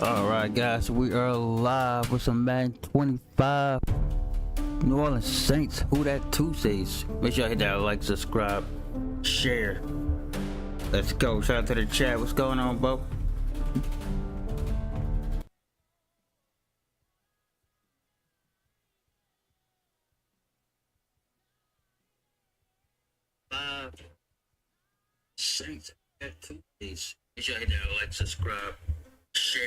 Alright guys, we are live with some Madden 25 New Orleans Saints Whodat Tuesdays. Make sure you hit that like, subscribe, share. Let's go. Shout out to the chat. What's going on, bro? Live Saints Whodat Tuesdays. Make sure you hit that like, subscribe, share.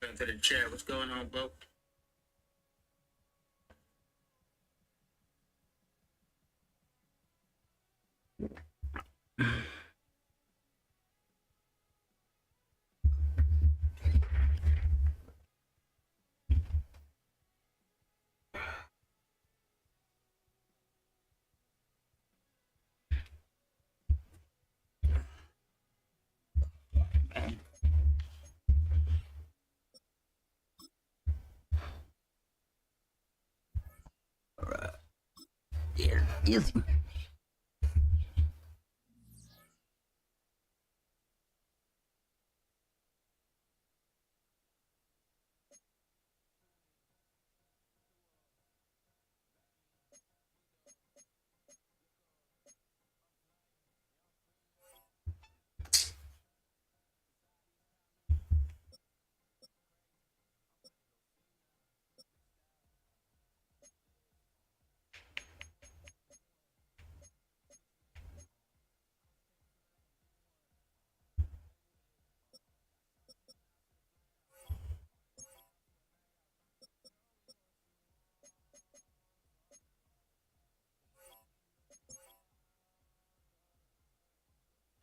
Shout out to the chat. What's going on, bro? Alright. Yeah, easy.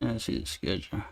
Let's see the schedule.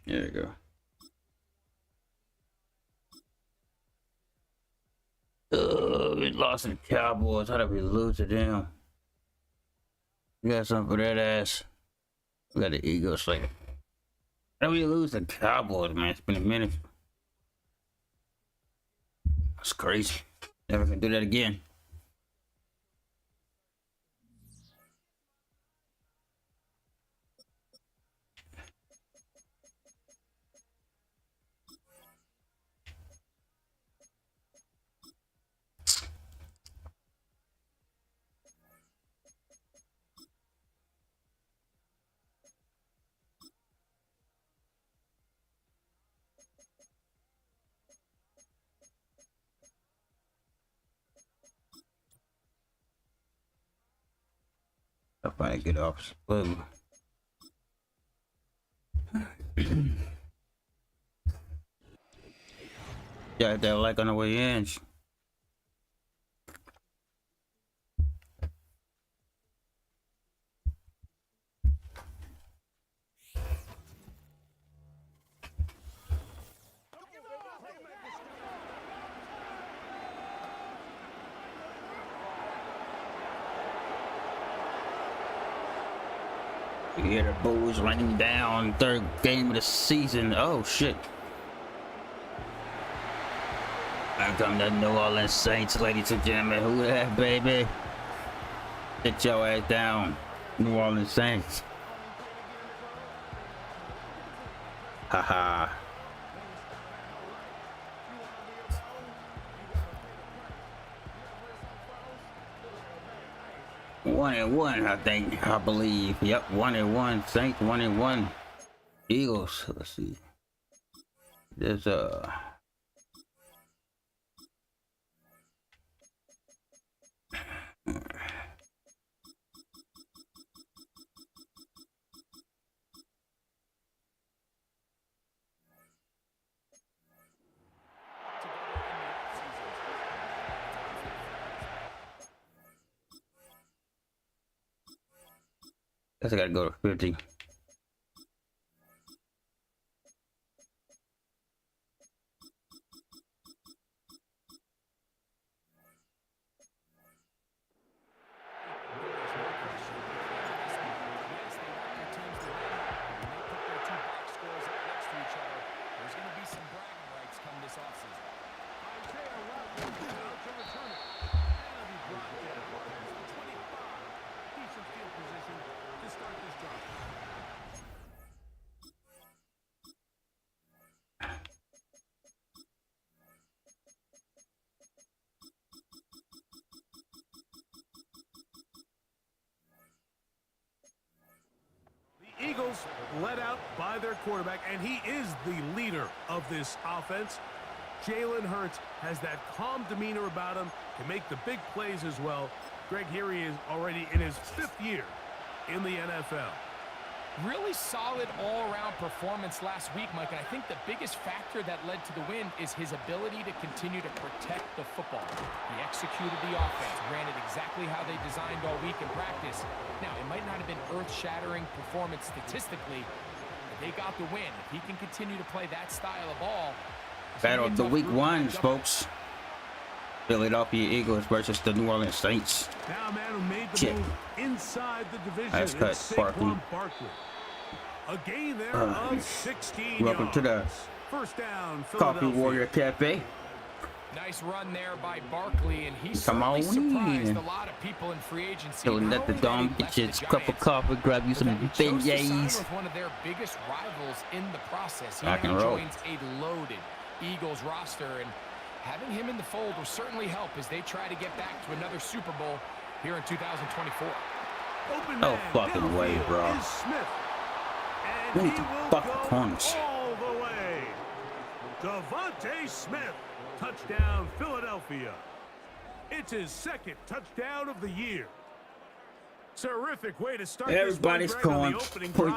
There you go. We lost to the Cowboys. How did we lose to them? We got something for that ass. We got the Eagles. Like, how did we lose to the Cowboys, man? It's been a minute. That's crazy. Never gonna do that again. I'll probably get off slow. Yeah, that like on the way in. You hear the Bulls running down, third game of the season. Oh shit. Here come the New Orleans Saints, ladies and gentlemen. Who that, baby? Sit your ass down, New Orleans Saints. Haha. 1-1, I think. I believe. Yep, 1-1. Saints 1-1. Eagles. Let's see. There's Guess I gotta go to 50. Eagles led out by their quarterback, and he is the leader of this offense. Jalen Hurts has that calm demeanor about him, can make the big plays as well. Greg, here he is already in his 5th year in the NFL. Really solid all-around performance last week, Mike, and I think the biggest factor that led to the win is his ability to continue to protect the football. He executed the offense, ran it exactly how they designed all week in practice. Now, it might not have been earth-shattering performance statistically, but they got the win. If he can continue to play that style of ball... Battle of the week 1, folks. Philadelphia Eagles versus the New Orleans Saints. Now a man who made the move inside the division. Nice cut, Barkley. A gain there of 16 Welcome yards. to the First down, Coffee Warrior Cafe. Nice run there by Barkley, and he Come on surprised in. a lot of people in free agency. So let the dome get you a cup of coffee, grab you some beignets. With one of their biggest rivals in the process. He Rock and now roll. joins a loaded Eagles roster, and having him in the fold will certainly help as they try to get back to another Super Bowl here in 2024. No fucking way, bro. We need to fuck the corners. All the way. Devontae Smith, touchdown Philadelphia. It's his 2nd touchdown of the year. Terrific way to start. Everybody's going,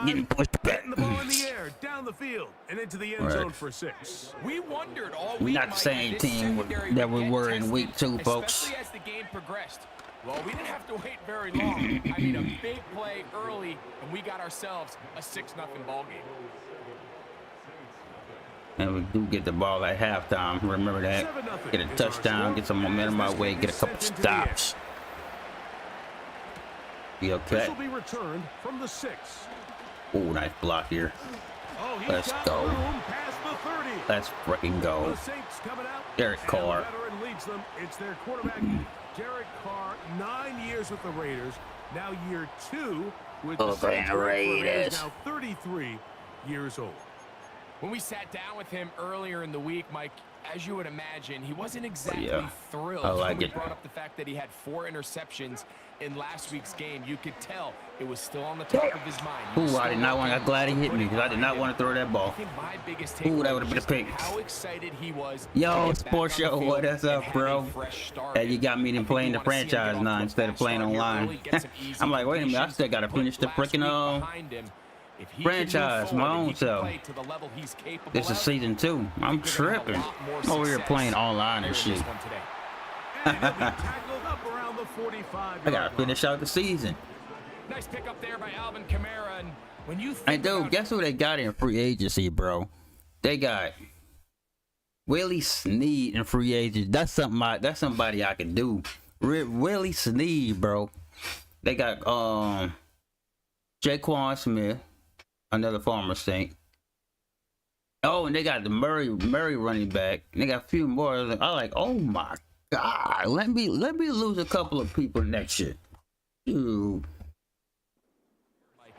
getting pushed back. Getting the ball in the air, down the field, and into the end zone for 6. We wondered all We're week, not the Mike, same if this team secondary that would we get were in tested, week 2, folks. especially as the game progressed. Well, we didn't have to wait very long. I mean, a big play early, and we got ourselves a 6-0 ball game. And we do get the ball at halftime. Remember that. Get a touchdown, get some momentum our way, get a couple stops. Be okay. This will be returned from the 6. Oh, nice block here. Oh, Let's go. Past the 30. Let's freaking go. The Saints coming out. Derek and Carr. the veteran leads them. It's their quarterback, Derek Carr. 9 years with the Raiders. Now year 2 with the Saints. Raiders. Now 33 years old. When we sat down with him earlier in the week, Mike, as you would imagine, he wasn't exactly thrilled. I like when we it. brought up the fact that he had 4 interceptions in last week's game. You could tell it was still on the top of his mind. Ooh, I did not want. I'm glad he hit me because I did not want to throw that ball. I think my biggest Ooh, that takeaway would have been a was pick. how excited he was. Yo, to get back Sports on the Show, field what is and up, have bro? a fresh start. Hey, you got me I to think playing we the wanna see him franchise get off now to a instead of fast playing start here online. early, get some easy I'm like, wait a minute, I completions, still got to put finish the last freaking week behind him. If he can move franchise, my forward and own he can self. play to the level he's capable This is of, season 2. I'm tripping. I'm over here playing online and shit. And he'll be tackled up around the 45. I gotta finish out the season. Nice pick up there by Alvin Kamara. And when you Hey, think dude, about guess who they got in free agency, bro? They got Willie Snead in free agency. That's somebody I can do. Willie Snead, bro. They got Jaquan Smith, another former Saint. Oh, and they got the Murray running back. And they got a few more. I like, oh my God. Let me lose a couple of people next year. Dude.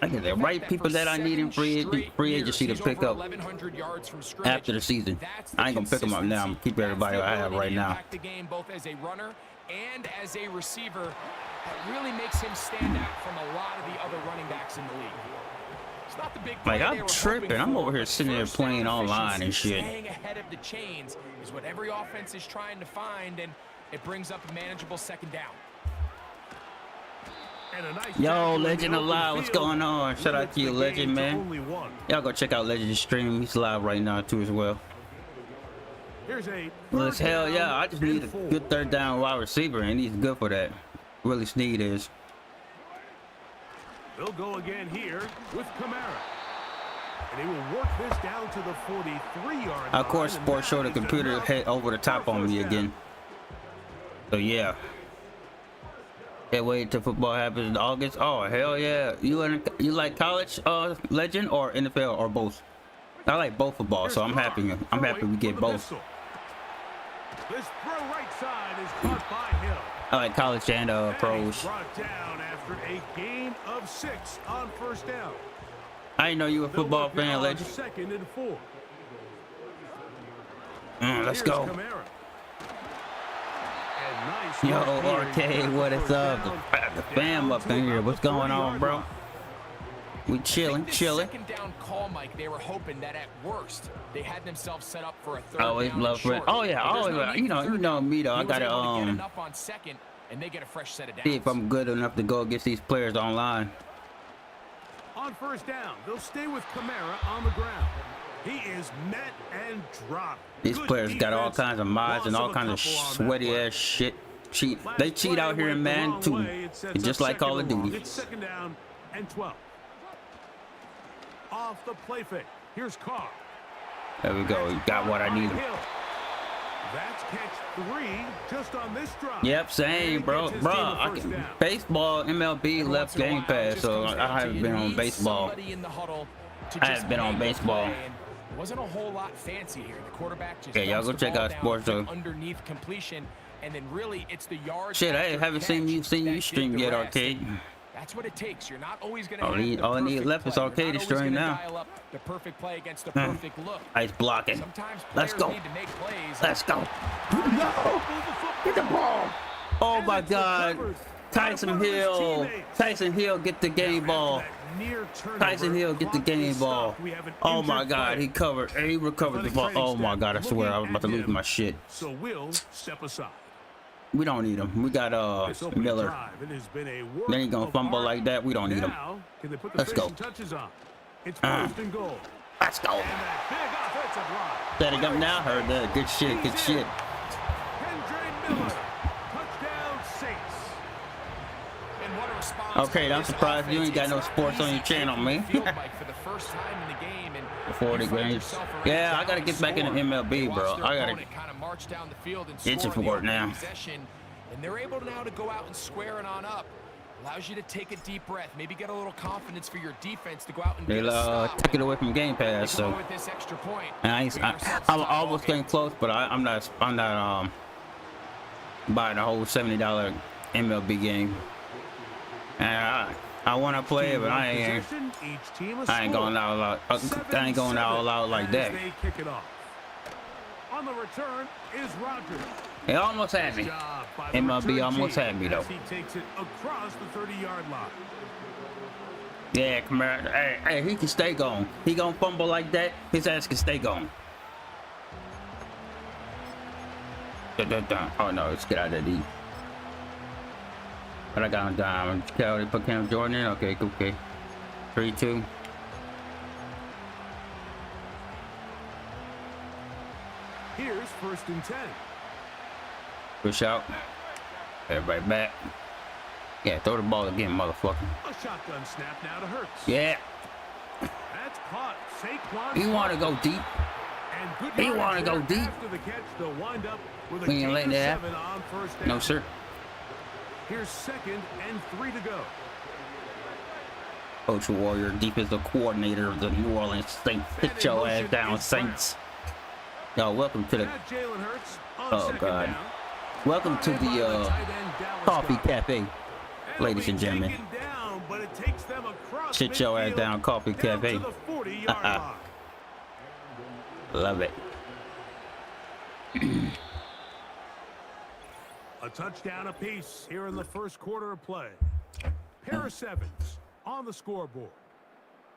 I get the right people that I need in free agency to pick up after the season. I ain't gonna pick them up now. I'm gonna keep everybody I have right now. The game both as a runner and as a receiver that really makes him stand out from a lot of the other running backs in the league. It's not the big Like, play I'm they were tripping. hoping I'm for, over here but sitting there first down playing online and efficiency, shit. Staying ahead of the chains is what every offense is trying to find, and it brings up a manageable second down. Yo, Legend Alive, what's going on? Shout out to you, Legend, man. Y'all go check out Legend's stream. He's live right now too as well. Well, hell yeah, I just need a good third down wide receiver, and he's good for that. Willie Snead is. They'll go again here with Kamara. And he will work this down to the 43-yard line. Of course, sports show the computer hit over the top on me again. So yeah. Can't wait till football happens in August. Oh hell yeah! You like college legend or NFL or both? I like both football, so I'm happy. I'm happy we get both. This throw right side is caught by Hill. I like college and pros. Brought down after a gain of 6 on first down. I didn't know you were a football fan, legend. Second and 4. Let's go. Kamara. Yo, Arcade, what is up? The fam up in here. What's going on, bro? We chilling. Second down call, Mike. They were hoping that at worst they had themselves set up for a third always down love for. Oh yeah, always. You know me though. I gotta enough on second, and they get a fresh set of downs. see if I'm good enough to go against these players online. On first down, they'll stay with Kamara on the ground. He is met and dropped. These players got all kinds of mods and all kinds of sweaty ass shit. They cheat out here in Madden too. It's just like Call of Duty. It's second down and 12. Off the play fake. Here's Carr. There we go. Got what I needed. That's catch 3 just on this drive. Yep, same, bro. Baseball, MLB left Game Pass, so I haven't been on baseball. I haven't been on baseball. Wasn't a whole lot fancy here. The quarterback just y'all go check out sports though. Underneath completion, and then really it's the yard. Shit, I haven't seen you stream yet, Arcade. That's what it takes. You're not always going to all I need left is Arcade to stream now. The perfect play against the perfect look. Ice blocking. Sometimes Let's go. need to make plays. Let's go. No! Get the ball. Oh my God. Tyson Hill get the game ball. Tyson Hill get the game ball. Oh my God, he recovered the ball. Oh my God, I swear I was about to lose my shit. So we'll step aside. We don't need him. We got Miller. Then he gonna fumble like that. We don't need him. Let's go. It's first and goal. Let's go. Setting up now. Heard that. Good shit. Good shit. Okay, I'm surprised you ain't got no sports on your channel, man. 40 games. Yeah, I gotta get back in the MLB, bro. I gotta itching for it now. And they're able now to go out and square it on up. Allows you to take a deep breath, maybe get a little confidence for your defense to go out and they took it away from Game Pass, so and I'm almost getting close, but I'm not buying the whole $70 MLB game. And I want to play it, but I ain't going all out. I ain't going all out like that. On the return is Rogers. He almost had me. MLB almost had me though. He takes it across the 30-yard line. Yeah, Kamara. Hey, he can stay gone. He gonna fumble like that. His ass can stay gone. Oh no, let's get out of there. But I got him down. They put Cam Jordan in. Okay, okay. 3-2. Here's first and 10. Push out. Everybody back. Yeah, throw the ball again, motherfucker. A shotgun snap now to Hurts. Yeah. That's caught. Saquon. He want to go deep. He want to go deep. After the catch, they'll wind up with a We ain't letting that happen on first down. No, sir. Here's second and 3 to go. Coach Warrior, defensive coordinator of the New Orleans Saints. Sit your ass down, Saints. Yo, welcome to the. Oh God. Welcome to the Coffee Cafe, ladies and gentlemen. Sit your ass down, Coffee Cafe. Love it. A touchdown apiece here in the first quarter of play. Paris Evans on the scoreboard.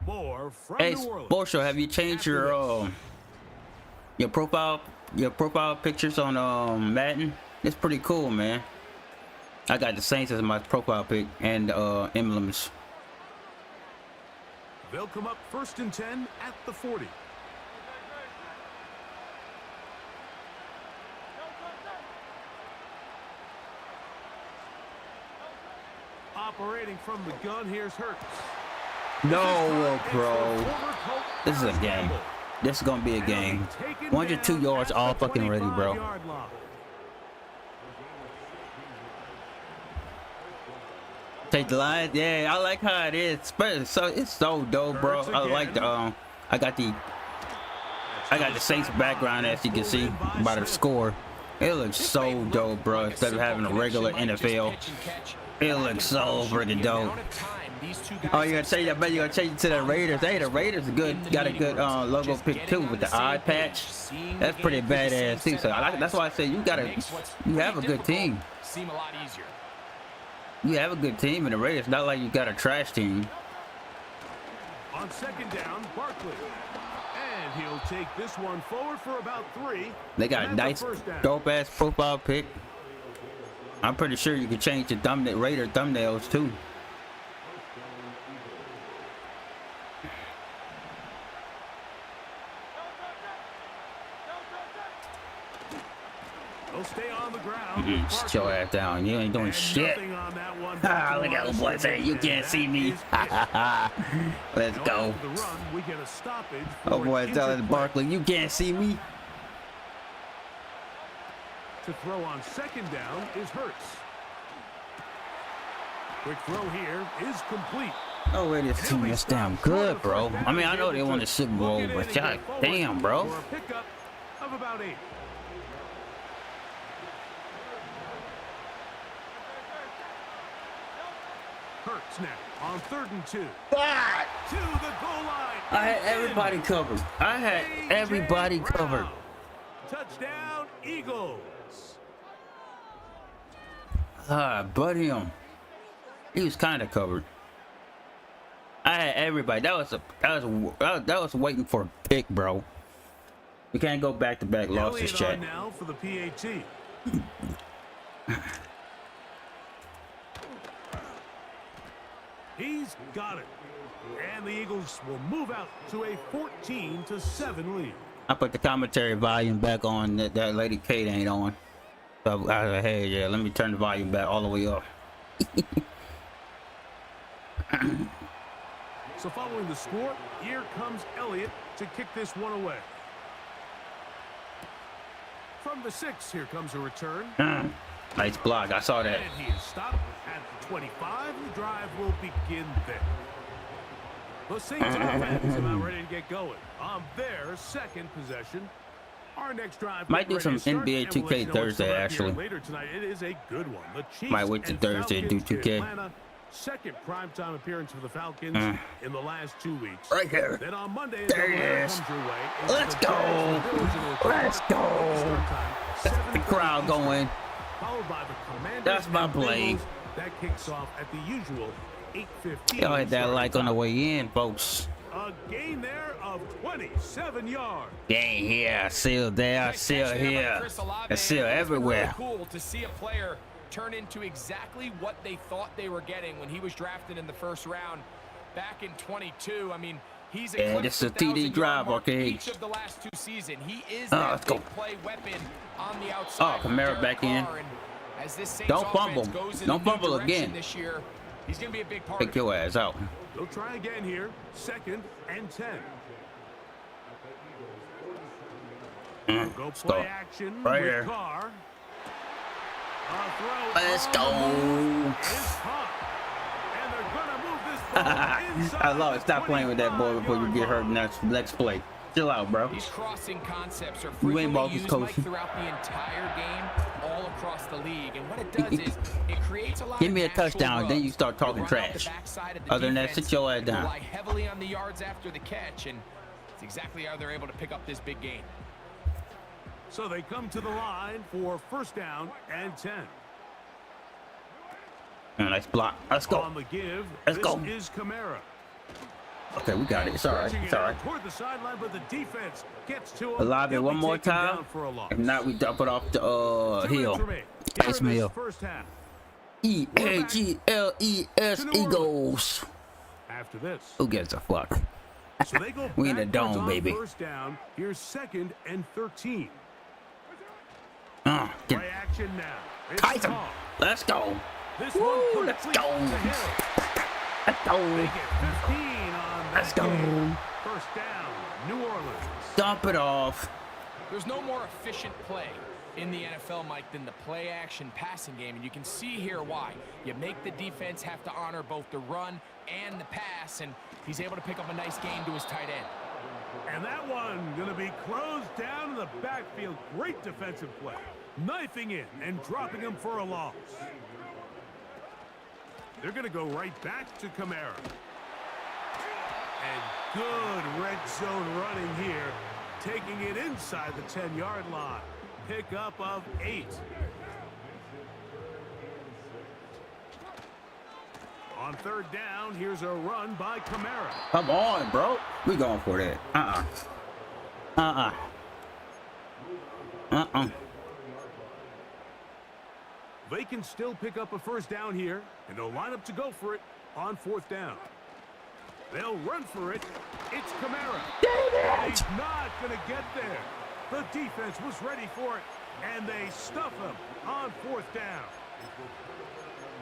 More from New Orleans. Borsho, have you changed your profile pictures on Madden? It's pretty cool, man. I got the Saints as my profile pic and emblems. They'll come up first and 10 at the 40. Operating from the gun, here's Hurts. No, bro. This is a game. This is gonna be a game. 102 yards all fucking ready, bro. Take the line. Yeah, I like how it is. So it's so dope, bro. I like the I got the Saints background, as you can see by the score. It looks so dope, bro. Instead of having a regular NFL, it looks so freaking dope. Oh, you gotta change that, but you gotta change it to the Raiders. Hey, the Raiders are good. Got a good logo pick too with the eye patch. That's pretty badass too. So that's why I say you have a good team. Seem a lot easier. You have a good team in the Raiders. Not like you got a trash team. On second down, Barkley. And he'll take this one forward for about 3. They got a nice, dope-ass profile pick. I'm pretty sure you can change the Raider thumbnails too. He'll stay on the ground. Sit your ass down. You ain't doing shit. Look at the boy saying, you can't see me. Let's go. Oh boy, telling Barkley, you can't see me. To throw on second down is Hurts. Quick throw here is complete. Oh, wait, this team is damn good, bro. I mean, I know they won the Super Bowl, but god damn, bro. For a pickup of about 8. Hurts now on 3rd and 2. God. To the goal line. I had everybody covered. I had everybody covered. Touchdown, Eagles. Buddy, he was kind of covered. I had everybody. That was waiting for a pick, bro. We can't go back to back losses, chat. Now for the PAT. He's got it. And the Eagles will move out to a 14-7 lead. I put the commentary volume back on. That lady Kate ain't on. So I was like, hey, yeah, let me turn the volume back all the way up. So following the score, here comes Elliott to kick this one away. From the 6, here comes a return. Nice block. I saw that. And he is stopped at the 25. The drive will begin there. The Saints offense about ready to get going on their second possession. Our next drive might do some NBA 2K Thursday, actually. Later tonight, it is a good one. The Chiefs might wait to Thursday to do 2K. Second primetime appearance for the Falcons in the last 2 weeks. Right here. Then on Monday, there it is. Let's go. Let's go. That's the crowd going. Followed by the Commanders. That's my play. That kicks off at the usual 8:15. Y'all hit that like on the way in, folks. A gain there of 27 yards. Gain here, still there, still here, and still everywhere. Really cool to see a player turn into exactly what they thought they were getting when he was drafted in the first round back in 22. I mean, he's this is a TD drive, okay. Each of the last 2 seasons, he is that big play weapon on the outside. Oh, Kamara back in. As this Don't fumble. Don't fumble again. This year, he's going to be a big part. Pick your ass out. They'll try again here. 2nd and 10. Go play action right with here. Carr. Let's go. I love it. Stop playing with that boy before you get hurt. Next play. Chill out, bro. These crossing concepts are you ain't frequently used throughout the entire game, all across the league. And what it does is it creates a lot. Give me a of natural touchdown, runs. then you start talking trash. Other than that, sit your ass down. Rely heavily on the yards after the catch, and it's exactly how they're able to pick up this big gain. So they come to the line for 1st down and 10. Nice block. Let's go. On the give, Let's go. Is Kamara. Okay, we got it. It's all right. It's all right. Toward the sideline, but the defense gets to him. Alive it one more time. If not, we dump it off the hill. Nice meal. E-A-G-L-E-S Eagles. After this, who gives a fuck? So they go we in the dome, baby. 1st down. Here's 2nd and 13. Play action now. Tyson. Let's go. Woo, let's go. Let's go. They get 15 Let's go. First down, New Orleans. Dump it off. There's no more efficient play in the NFL, Mike, than the play-action passing game, and you can see here why. You make the defense have to honor both the run and the pass, and he's able to pick up a nice gain to his tight end. And that one going to be closed down in the backfield. Great defensive play. Knifing in and dropping him for a loss. They're going to go right back to Kamara. And good red zone running here, taking it inside the 10-yard line. Pickup of 8. On third down, here's a run by Kamara. Come on, bro. We going for that. They can still pick up a first down here, and they'll line up to go for it on fourth down. They'll run for it. It's Kamara. He's not going to get there. The defense was ready for it, and they stuff him on fourth down.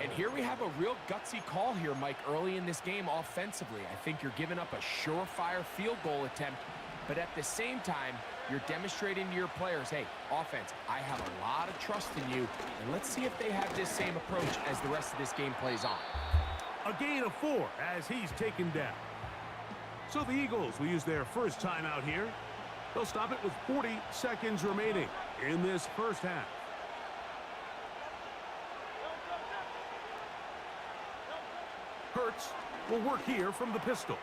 And here we have a real gutsy call here, Mike, early in this game offensively. I think you're giving up a surefire field goal attempt, but at the same time, you're demonstrating to your players, hey, offense, I have a lot of trust in you, and let's see if they have this same approach as the rest of this game plays on. A gain of 4 as he's taken down. So the Eagles will use their first timeout here. They'll stop it with 40 seconds remaining in this first half. Hurts will work here from the pistol.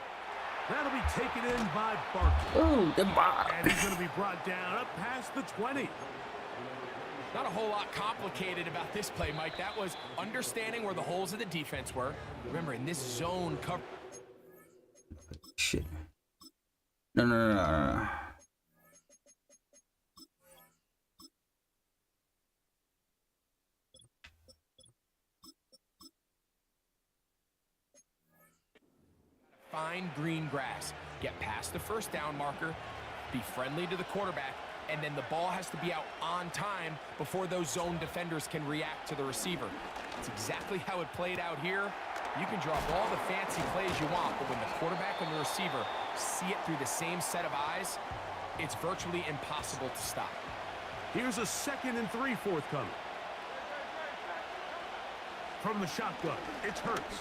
That'll be taken in by Barkley. Ooh, the box. And he's going to be brought down up past the 20. Not a whole lot complicated about this play, Mike. That was understanding where the holes of the defense were. Remember, in this zone cover. Shit. No. Find green grass. Get past the first down marker. Be friendly to the quarterback. And then the ball has to be out on time before those zone defenders can react to the receiver. It's exactly how it played out here. You can draw up all the fancy plays you want, but when the quarterback and the receiver see it through the same set of eyes, it's virtually impossible to stop. Here's a 2nd and 3 forthcoming. From the shotgun, it's Hurts.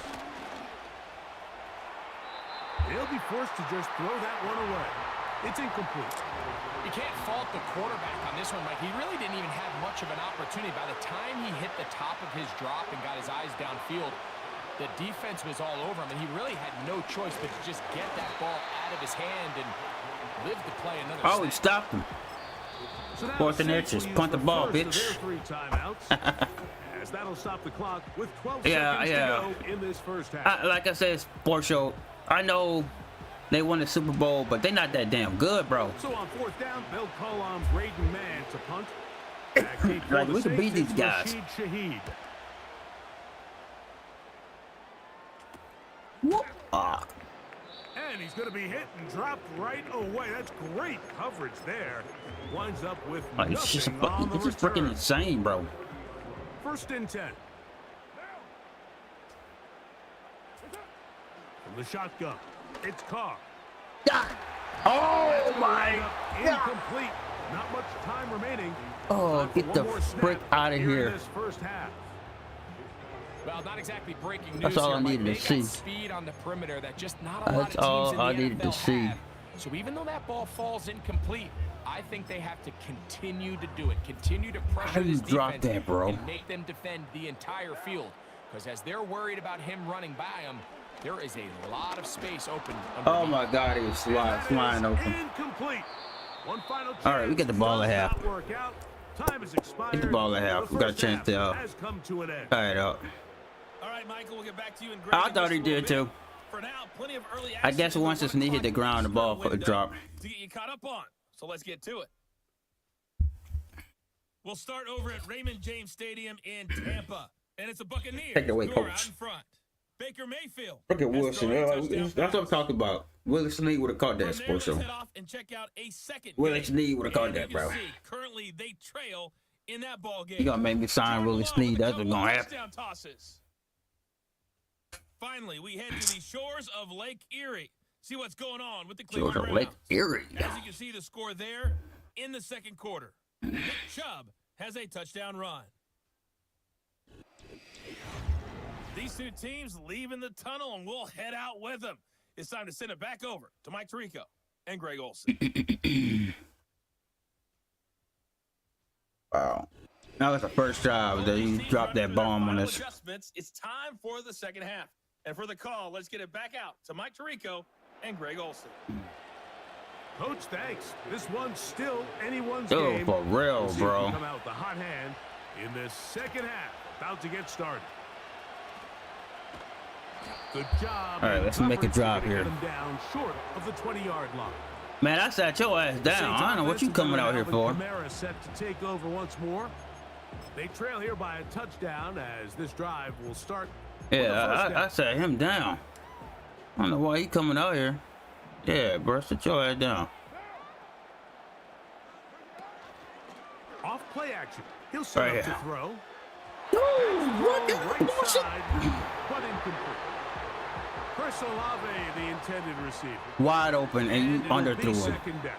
He'll be forced to just throw that one away. It's incomplete. You can't fault the quarterback on this one, Mike. He really didn't even have much of an opportunity. By the time he hit the top of his drop and got his eyes downfield, the defense was all over him, and he really had no choice but to just get that ball out of his hand and live to play another snap. Oh, he stopped him. So 4th and inches. Punt the ball, bitch. 3 timeouts. As that'll stop the clock with 12 seconds to go in this first half. Like I said, sports show. I know they won the Super Bowl, but they're not that damn good, bro. So on fourth down, they'll call on Braden Mann to punt. Like, we can beat these guys. And he's going to be hit and dropped right away. That's great coverage there. Winds up with It's just nothing on the return. freaking insane, bro. 1st and 10. From the shotgun, it's Carr. Oh my God. Incomplete. Not much time remaining. Oh, Time for get the one more snap frick out of in here. this first half. Well, not exactly breaking news. That's all here, I Mike. needed to They see. got speed on the perimeter that just not a lot That's of all teams I in the needed to NFL see. have. So even though that ball falls incomplete, I think they have to continue to do it. Continue to pressure How you this drop defense that, bro? and make them defend the entire field. Because as they're worried about him running by them, there is a lot of space open. Oh my God, he was flying open. Incomplete. One final chance. All right, we get the ball at half. Does not work out. Time is expired. Get the ball at half. The We got a first chance half to has come to an end. All right, up. All right, Michael, we'll get back to you in I thought he did too. For now, plenty of early I action guess in the once his 1 knee hit the o'clock ground, the ball window dropped. to get you caught up on. So let's get to it. We'll start over at Raymond James Stadium in Tampa, and it's a Buccaneers Take it away, who are coach. out in front. Baker Mayfield. Look at has Wilson. thrown a touchdown That's what I'm pass. talking about. Willis Lee would have caught that, From there, sports show. let's head off and check out a second Willis game. Lee would have caught And that, you can bro. see, currently, they trail in that ball game. You gonna make me sign Jordan Willis Love Lee? with a That's what's couple gonna happen. touchdown tosses. Finally, we head to the shores of Lake Erie. see what's going on with the Cleveland Georgia Lake Browns. Erie. As you can see the score there in the second quarter. Nick Chubb has a touchdown run. These two teams leaving the tunnel, and we'll head out with them. It's time to send it back over to Mike Tirico and Greg Olsen. Wow. That was the first drive that he dropped that bomb on us. Adjustments. It's time for the second half. And for the call, let's get it back out to Mike Tirico and Greg Olsen. Coach, thanks. This one's still anyone's Oh, game. for real, We'll see bro. who come out the hot hand in this second half. About to get started. Good job. All right, let's make a drive here. Get him down short of the 20-yard line. Man, I sat your ass down. I don't know what you coming out here for. Kamara set to take over once more. They trail here by a touchdown as this drive will start. Yeah, I sat him down. I don't know why he coming out here. Yeah, bro, sit your ass down. Off play action. He'll set Right up here. to throw. What Right side, but incomplete. Chris Olave, the intended receiver. Wide open and you it'll be underthrew him. second down.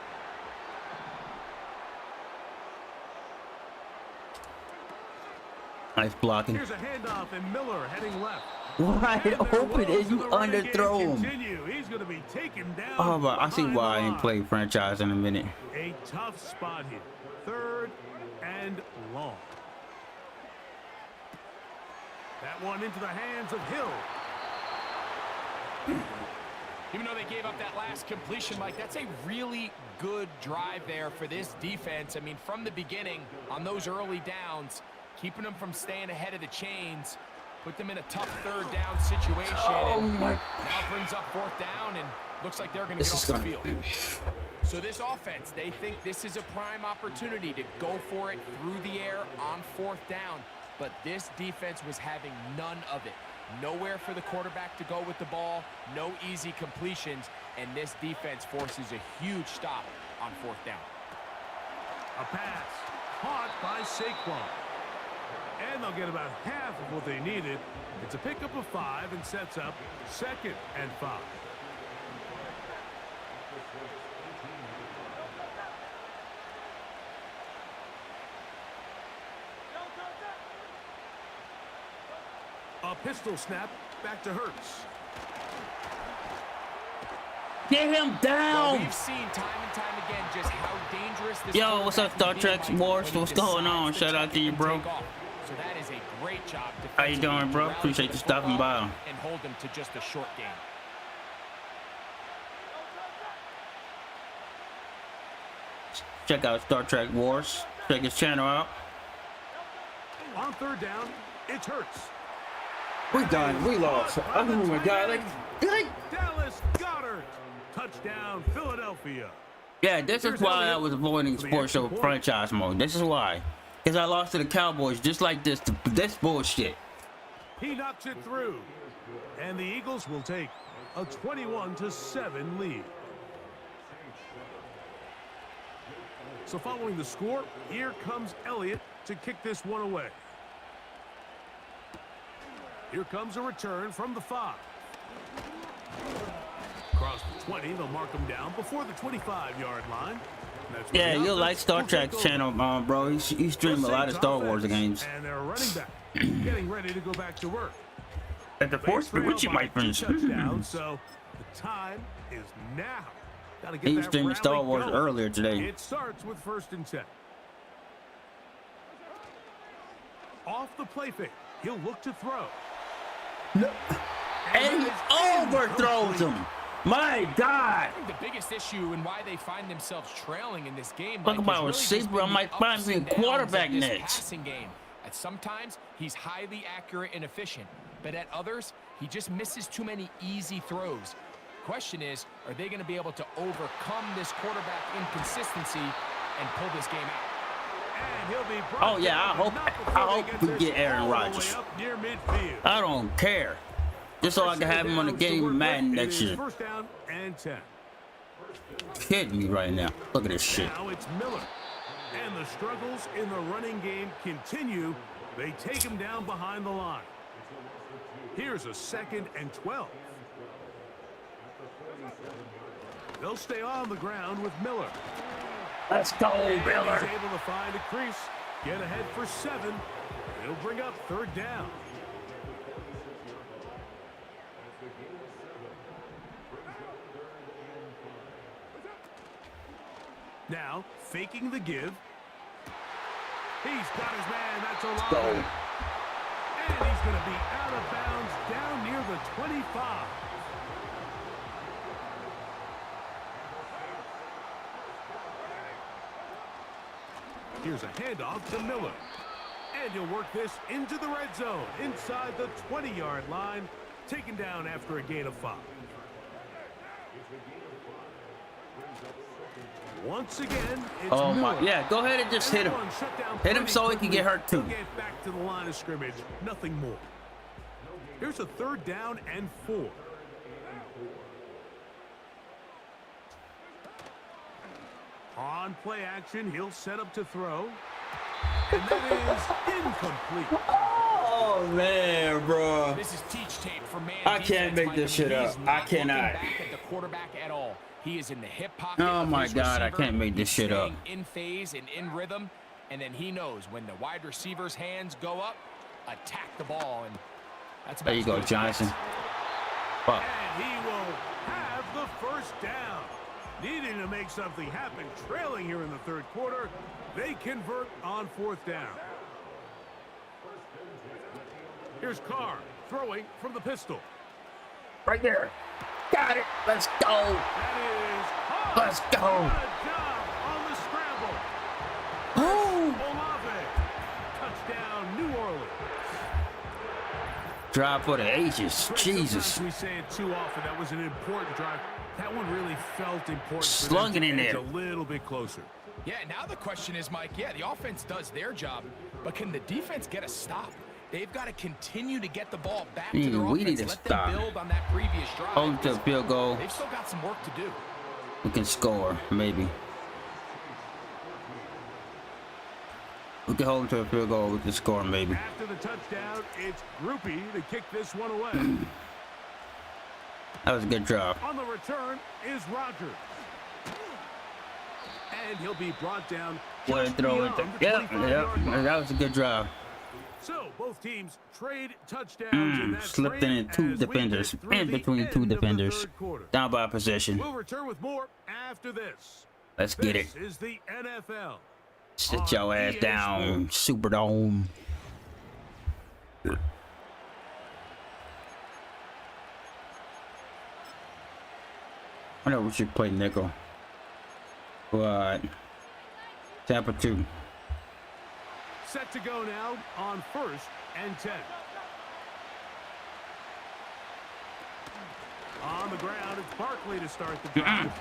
Nice blocking. Here's a handoff and Miller heading left. Wide And there open goes and you the running game underthrow him. continue. He's going to be taken down. Oh, but I see behind why I the ain't line. played franchise in a minute. A tough spot here. Third and long. That one into the hands of Hill. Even though they gave up that last completion, Mike, that's a really good drive there for this defense. I mean, from the beginning, on those early downs, keeping them from staying ahead of the chains, put them in a tough third down situation. Oh, and my. now brings up fourth down, and looks like they're going to This get is off the gonna- field. So this offense, they think this is a prime opportunity to go for it through the air on fourth down. But this defense was having none of it. Nowhere for the quarterback to go with the ball, no easy completions, and this defense forces a huge stop on fourth down. A pass caught by Saquon. And they'll get about half of what they needed. It's a pickup of 5 and sets up 2nd and 5. A pistol snap back to Hurts. Get him Well, down. we've seen time and time again just how dangerous this Yo, what's up, Star quarterback Trek can be Wars? when he What's going on? decides Shout out to you, take bro. off. So that is a great job. How you doing, bro? defensively to Appreciate rally you the stopping football by. and hold them to just a short game. Check out Star Trek Wars. Check his channel out. On third down, it's Hurts. We done. We lost. Oh my God. Like, Dallas Goddard. Touchdown, Philadelphia. yeah, this is why I was avoiding sports show franchise mode. This is why. Because I lost to the Cowboys just like this. This bullshit. He knocks it through. And the Eagles will take a 21-7 lead. So following the score, here comes Elliott to kick this one away. Here comes a return from the 5. Across the 20, they'll mark him down before the 25-yard line. That's where Yeah, the you offense like Star will Trek take over. channel, bro. You stream a lot of Star Wars games. And they're running back, getting ready to go back to work. At the Force be with you, my friends. Touchdowns, so the time is now. Gotta get He was that streaming rally Star Wars going. earlier today. It starts with 1st and 10. Off the play fake, he'll look to throw. And he overthrows him. My God. I think the biggest issue and why they find themselves trailing in this game, Talk Mike, about is a really just receiver. I been might the find ups me a and downs of quarterback this next. passing game. At sometimes he's highly accurate and efficient, but at others he just misses too many easy throws. Question is, are they going to be able to overcome this quarterback inconsistency and pull this game out? And he'll be brought Oh, yeah, down, I but not before they hope get we this get Aaron all the way Rodgers. up near midfield. I don't care. Just so I can have him on the game in Madden next year. 1st down and 10. Kidding me right now. Look at this shit. Now it's Miller. And the struggles in the running game continue. They take him down behind the line. Here's a 2nd and 12. They'll stay on the ground with Miller. Let's go, Miller. He's able to find a crease, get ahead for 7. He'll bring up 3rd down. Now, faking the give. He's got his man. That's a lot. And he's going to be out of bounds down near the 25. Here's a handoff to Miller. And he'll work this into the red zone inside the 20-yard line, taken down after a gain of 5. Once again, it's Miller. Yeah, go ahead and just hit him. Hit him so he can get hurt too. Get back to the line of scrimmage, nothing more. Here's a 3rd down and 4. On play action, he'll set up to throw. And that is incomplete. Oh, man, bro. This is teach tape for man. I can't make this shit up. I cannot. Back at the quarterback at all. He is in the hip pocket. Oh my God, I can't make this shit up. In phase and in rhythm, and then he knows when the wide receiver's hands go up, attack the ball, and that's about there you go, Johnson. Fuck. And he will have the 1st down. Needing to make something happen, trailing here in the 3rd quarter, they convert on 4th down. Here's Carr throwing from the pistol. Right there. Got it. Let's go. That is hard. Let's go. What a job on the scramble. Oh. Olave. Touchdown, New Orleans. Drive for the ages. Jesus. Sometimes we say it too often. That was an important drive. That one really felt important. Slung it in there. A little bit closer. Yeah, now the question is, Mike, yeah, the offense does their job, but can the defense get a stop? They've got to continue to get the ball back to their we offense. need to Let stop. them build on that previous drive. Hold to a field goal. They've still got some work to do. We can score, maybe. We can hold to a field goal. We can score, maybe. After the touchdown, it's Groupie to kick this one away. That was a good job. On the return is Rogers. And he'll be brought down. What throw it? Yep, that was a good drive. So both teams trade touchdowns in that Slipped trade in 2 as we defenders, get through in the between end 2 of the defenders. 3rd quarter. Down by a possession. We'll return with more after this. Let's get it. This is the NFL. Sit your ass down, Superdome. I know we should play nickel. But Tampa 2. Set to go now on 1st and 10. On the ground, it's Barkley to start the drive.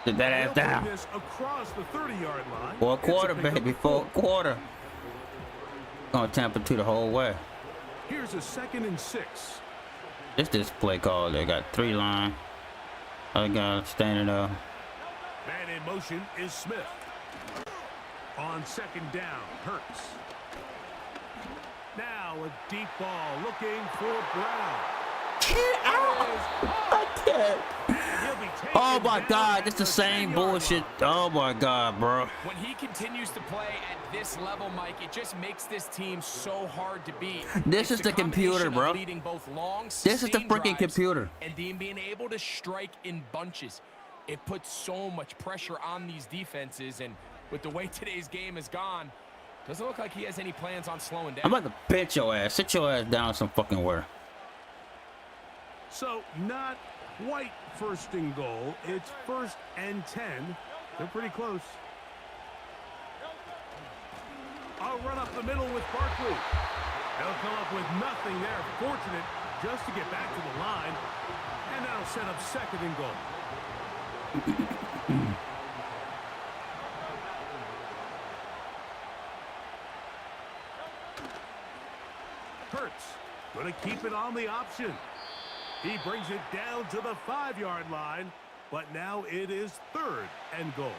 Get that ass down. This across the 30-yard line. For a quarter, baby. For a quarter. Going Tampa 2 the whole way. Here's a 2nd and 6. It's this play call. They got 3 line. I got standing up. Man in motion is Smith. On 2nd down, Hurts. Now a deep ball looking for Brown. I can't. Oh my God, it's the same bullshit. Oh my God, bro. When he continues to play at this level, Mike, it just makes this team so hard to beat. This is the computer, bro. This is the freaking computer. And being able to strike in bunches. It puts so much pressure on these defenses, and with the way today's game has gone, doesn't look like he has any plans on slowing down. I'm about to bench your ass. Sit your ass down some fucking where. So not quite 1st and goal. It's 1st and 10. They're pretty close. I'll run up the middle with Barkley. They'll come up with nothing there. Fortunate just to get back to the line. And that'll set up 2nd and goal. Hurts going to keep it on the option. He brings it down to the 5-yard line, but now it is 3rd and goal.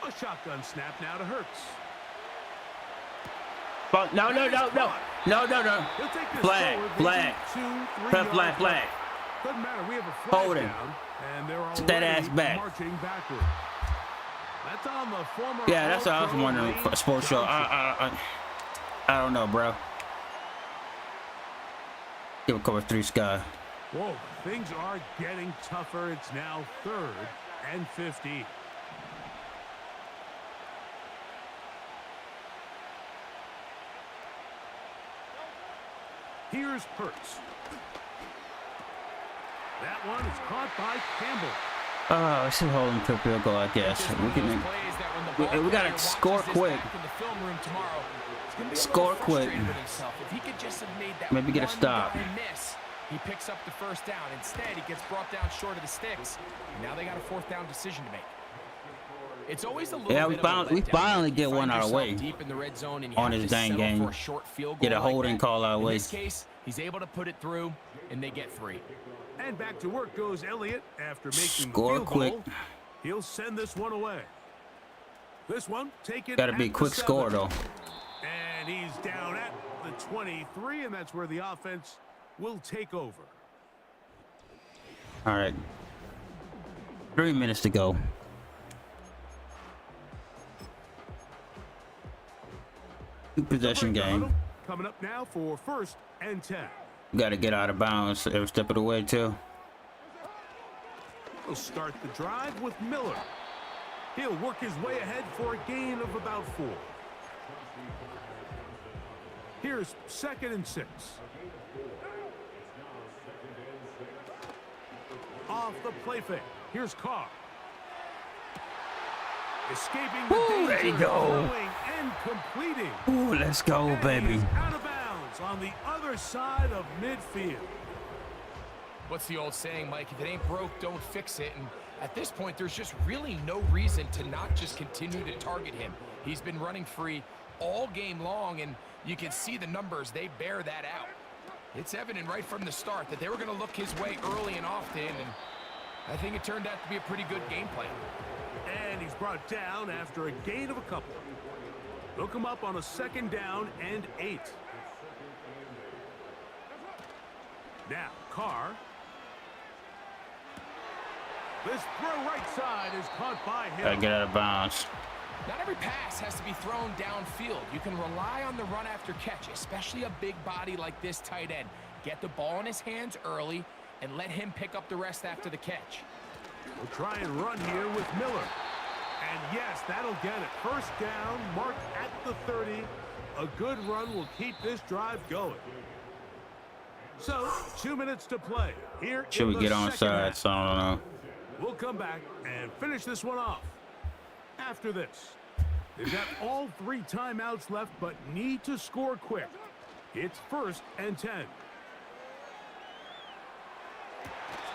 A shotgun snap now to Hurts. But no. No, no, no. He'll take this Flag, forward, flag. maybe 2-3 Flag, flag, yards. flag. Doesn't matter. We have a flag Hold him. down, and they're Sit that already ass back. marching backward. That's on the former. Yeah, that's what I was All-Pro wondering. Lane Sports show. Johnson. I don't know, bro. Give a cover 3 Sky. Whoa, things are getting tougher. It's now 3rd and 50. Here's Hurts. That one is caught by Campbell. Oh, we should hold him to a field goal, I guess. We gotta score quick. Score quick. If he could just have made that Maybe get a stop. miss, he picks up the first down. Instead, he gets brought down short of the sticks. And now they got a 4th down decision to make. It's always a little Yeah, bit we finally get one our way deep in the red zone and you on have this to dang settle game. for a short field Get a goal like holding that. call our In way. this case, he's able to put it through, and they get 3. And back to work goes Elliott after making Score the field quick. goal. He'll send this one away. This one taken. Gotta be a at the quick 7. score though. And he's down at the 23, and that's where the offense will take over. All right. 3 minutes to go. Possession game. Coming up now for 1st and 10. Got to get out of bounds every step of the way too. He'll start the drive with Miller. He'll work his way ahead for a gain of about 4. Here's 2nd and 6. Off the play fake. Here's Carr. Escaping the danger, there you go. throwing and completing. Ooh, let's go, And baby. he's out of bounds on the other side of midfield. What's the old saying, Mike? If it ain't broke, don't fix it. And at this point, there's just really no reason to not just continue to target him. He's been running free all game long, and you can see the numbers. They bear that out. It's evident right from the start that they were going to look his way early and often, and I think it turned out to be a pretty good game plan. And he's brought down after a gain of a couple. Look him up on a 2nd down and 8. Now, Carr. This throw right side is caught by him. Gotta get out of bounds. Not every pass has to be thrown downfield. You can rely on the run after catch, especially a big body like this tight end. Get the ball in his hands early and let him pick up the rest after the catch. We'll try and run here with Miller. And yes, that'll get it. 1st down, marked at the 30. A good run will keep this drive going. So, 2 minutes to play. Here Should in we the get on second side? half. So I don't know. We'll come back and finish this one off after this. They've got all 3 timeouts left, but need to score quick. It's 1st and 10.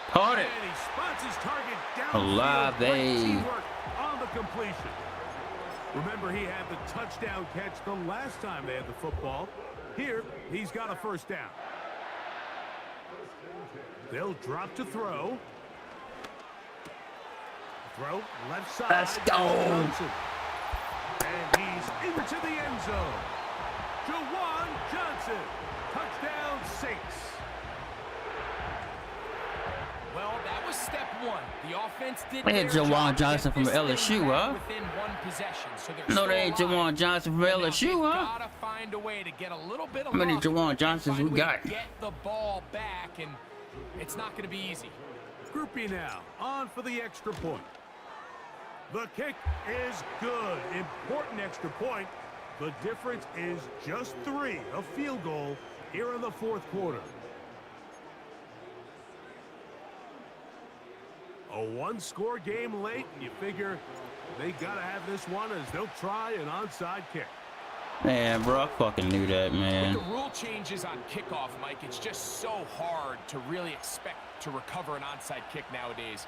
Hold it. And he spots his target downfield. Olave. Great teamwork on the completion. Remember, he had the touchdown catch the last time they had the football. Here, he's got a 1st down. They'll drop to throw. Throw left side. Let's go. Johnson. And he's into the end zone. Jawan Johnson. Touchdown Saints. Well, that was step 1. The offense did They had their Jawan job to Johnson get from this thing LSU, back huh? within 1 possession, so they're No, still they ain't alive. Jawan Johnson from Now LSU, they've huh? gotta find a way to get a little bit of How many luck Jawan and Johnsons we finally got? get the ball back, and it's not going to be easy. Groupie now, on for the extra point. The kick is good. Important extra point. The difference is just 3. A field goal here in the 4th quarter. A 1-score game late, and you figure they got to have this one as they'll try an onside kick. Man, bro, I fucking knew that, man. With the rule changes on kickoff, Mike, it's just so hard to really expect to recover an onside kick nowadays.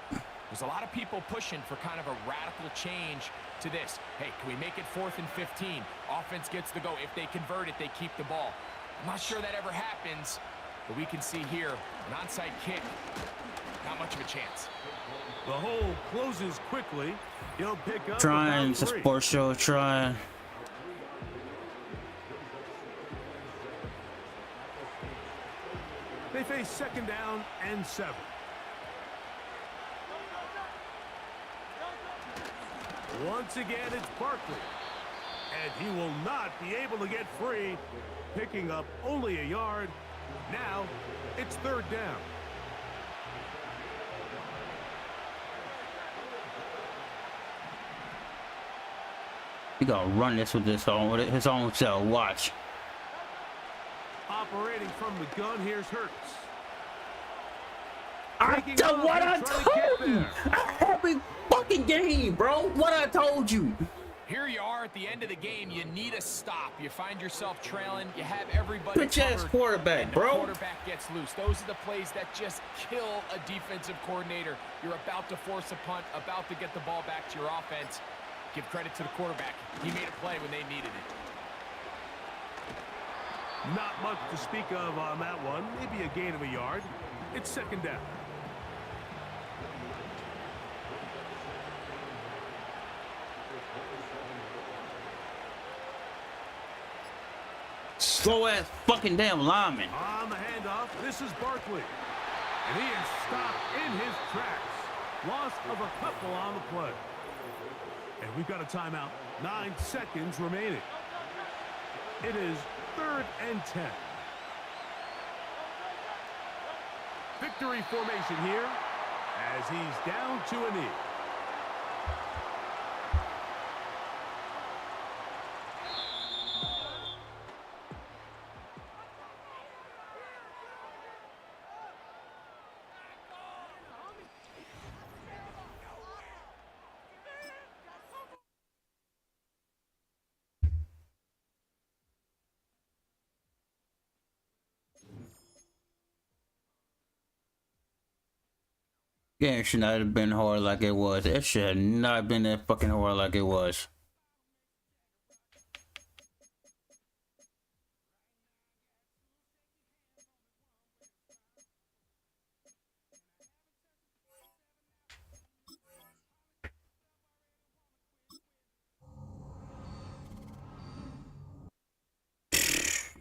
There's a lot of people pushing for kind of a radical change to this. Hey, can we make it 4th and 15? Offense gets the go. If they convert it, they keep the ball. I'm not sure that ever happens, but we can see here an onside kick, not much of a chance. The hole closes quickly. He'll pick up Trying, about it's a 3. sports show, trying. They face 2nd down and 7. Once again, it's Barkley. And he will not be able to get free, picking up only a yard. Now, it's 3rd down. He gonna run this with his own self. Watch. Operating from the gun, here's Hurts. What I told you every fucking game, bro. What I told you. Here you are at the end of the game. You need a stop. You find yourself trailing. You have everybody Bitch ass covered, quarterback, and bro. The quarterback gets loose. Those are the plays that just kill a defensive coordinator. You're about to force a punt, about to get the ball back to your offense. Give credit to the quarterback. He made a play when they needed it. Not much to speak of on that one. Maybe a gain of a yard. It's 2nd down. Slow ass fucking damn lineman. On the handoff, this is Barkley. And he is stopped in his tracks. Loss of a couple on the play. And we've got a timeout. 9 seconds remaining. It is 3rd and 10. Victory formation here as he's down to a knee. Yeah, it should not have been hard like it was. It should have not been that fucking hard like it was.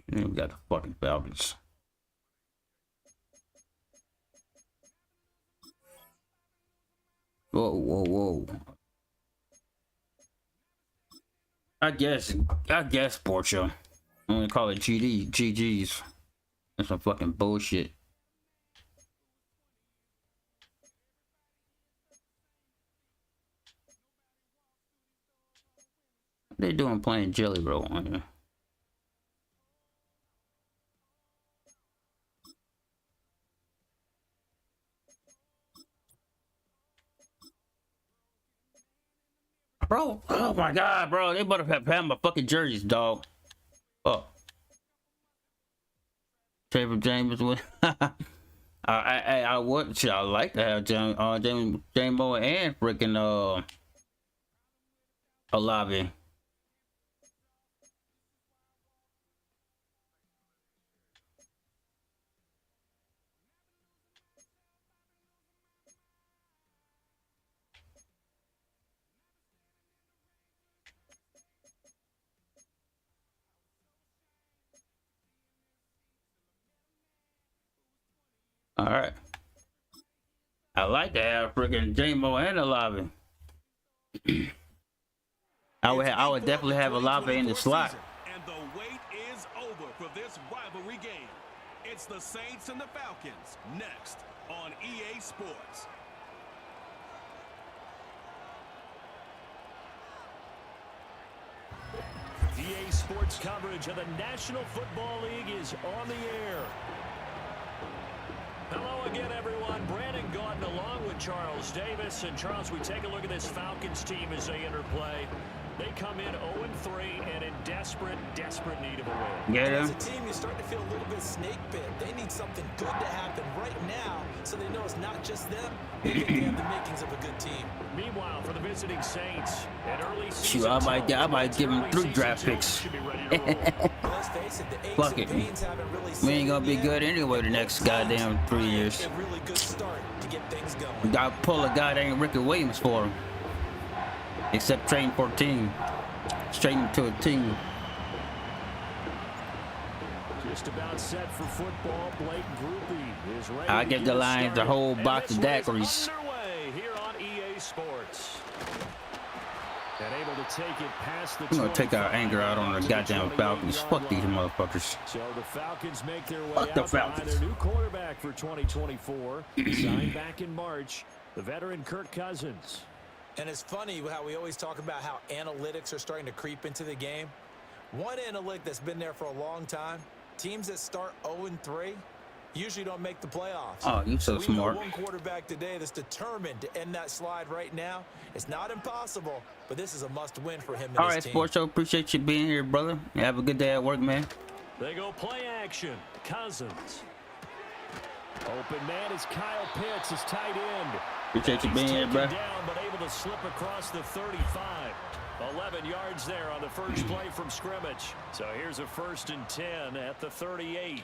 And we got the fucking Falcons. Whoa, whoa, whoa. I guess, Portia. I'm gonna call it GG's. That's some fucking bullshit. What they doing playing Jelly Roll on here? Bro, oh my god, bro. They better have had my fucking jerseys, dog. Oh. Trevor James with I would I like to have James Moore and freaking Olave. All right. I like to have freaking J-Mo and Olave. I would definitely have Olave in the slot. And the wait is over for this rivalry game. It's the Saints and the Falcons next on EA Sports. EA Sports coverage of the National Football League is on the air. Hello again, everyone. Brandon Gaudin along with Charles Davis. And Charles, we take a look at this Falcons team as they enter play. They come in 0-3 and in desperate need of a win. Yeah. As a team, you're starting to feel a little bit snake bit. They need something good to happen right now so they know it's not just them. They think they have the makings of a good team. Meanwhile, for the visiting Saints, an early Shoot, season I might give him 3 draft picks. Let's face it, the Fuck it. We ain't gonna be good anyway the next goddamn 3 years. A really good start to get things going. Gotta pull a goddamn Ricky Williams for him. Except train for a team. Straight into a team. Just about set for football. Blake Groupie is ready. I give the Lions the whole box of daiquiris. Underway here on EA Sports. And able to take it past the I'm gonna take our anger out on the goddamn Falcons. Fuck these motherfuckers. So the Falcons make their way Fuck the out behind Falcons. their new quarterback for 2024. Signed back in March, the veteran Kirk Cousins. And it's funny how we always talk about how analytics are starting to creep into the game. One analytic that's been there for a long time, teams that start 0-3 usually don't make the playoffs. Oh, you so smart. We know one quarterback today that's determined to end that slide right now. It's not impossible, but this is a must-win for him and All his right, team. Sports Show, appreciate you being here, brother. Have a good day at work, man. They go play action. Cousins. Open man is Kyle Pitts, his tight end. Appreciate you being here, bro. Down, but able to slip across the 35. 11 yards there on the first play from scrimmage. So here's a 1st and 10 at the 38.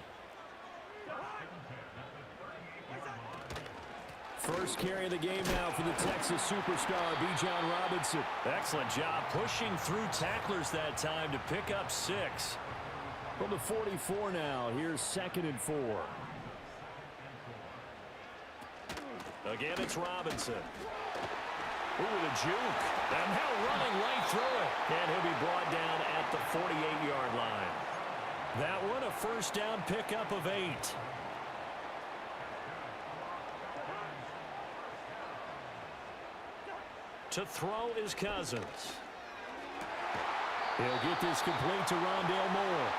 First carry of the game now for the Texas superstar, Bijan Robinson. Excellent job pushing through tacklers that time to pick up 6. From the 44 now, here's 2nd and 4. Again, it's Robinson. Ooh, the juke. And now running right through it. And he'll be brought down at the 48-yard line. That one a 1st down pickup of 8. To throw is Cousins. He'll get this complete to Rondale Moore.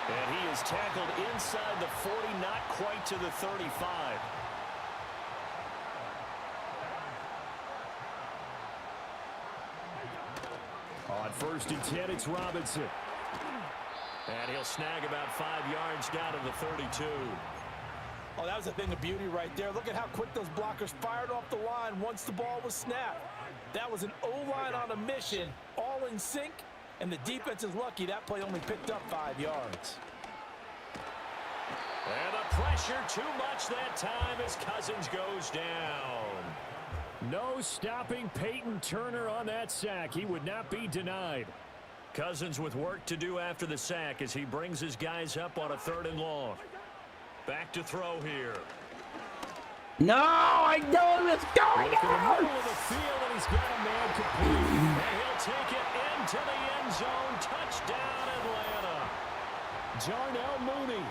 And he is tackled inside the 40, not quite to the 35. On 1st and 10, it's Robinson. And he'll snag about 5 yards down to the 32. Oh, that was a thing of beauty right there. Look at how quick those blockers fired off the line once the ball was snapped. That was an O-line on a mission, all in sync, and the defense is lucky that play only picked up 5 yards. And the pressure too much that time as Cousins goes down. No stopping Peyton Turner on that sack. He would not be denied. Cousins with work to do after the sack as he brings his guys up on a 3rd and long. Back to throw here. No, I know it's going Look in the on. middle of the field, and he's got a man complete. And he'll take it into the end zone. Touchdown, Atlanta. Darnell Mooney,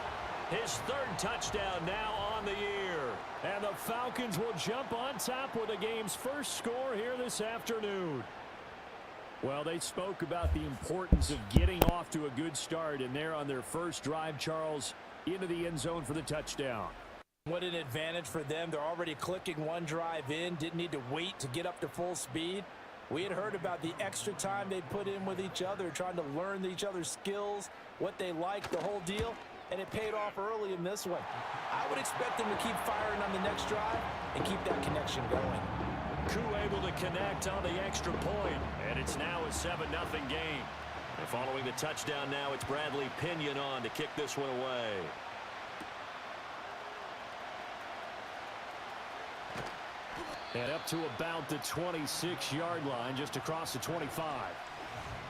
his 3rd touchdown now on the year. And the Falcons will jump on top with the game's first score here this afternoon. Well, they spoke about the importance of getting off to a good start, and they're on their first drive, Charles, into the end zone for the touchdown. What an advantage for them. They're already clicking one drive in, didn't need to wait to get up to full speed. We had heard about the extra time they put in with each other, trying to learn each other's skills, what they like, the whole deal, and it paid off early in this one. I would expect them to keep firing on the next drive and keep that connection going. Koo able to connect on the extra point, and it's now a 7-0 game. And following the touchdown now, it's Bradley Pinion on to kick this one away. And up to about the 26-yard line, just across the 25.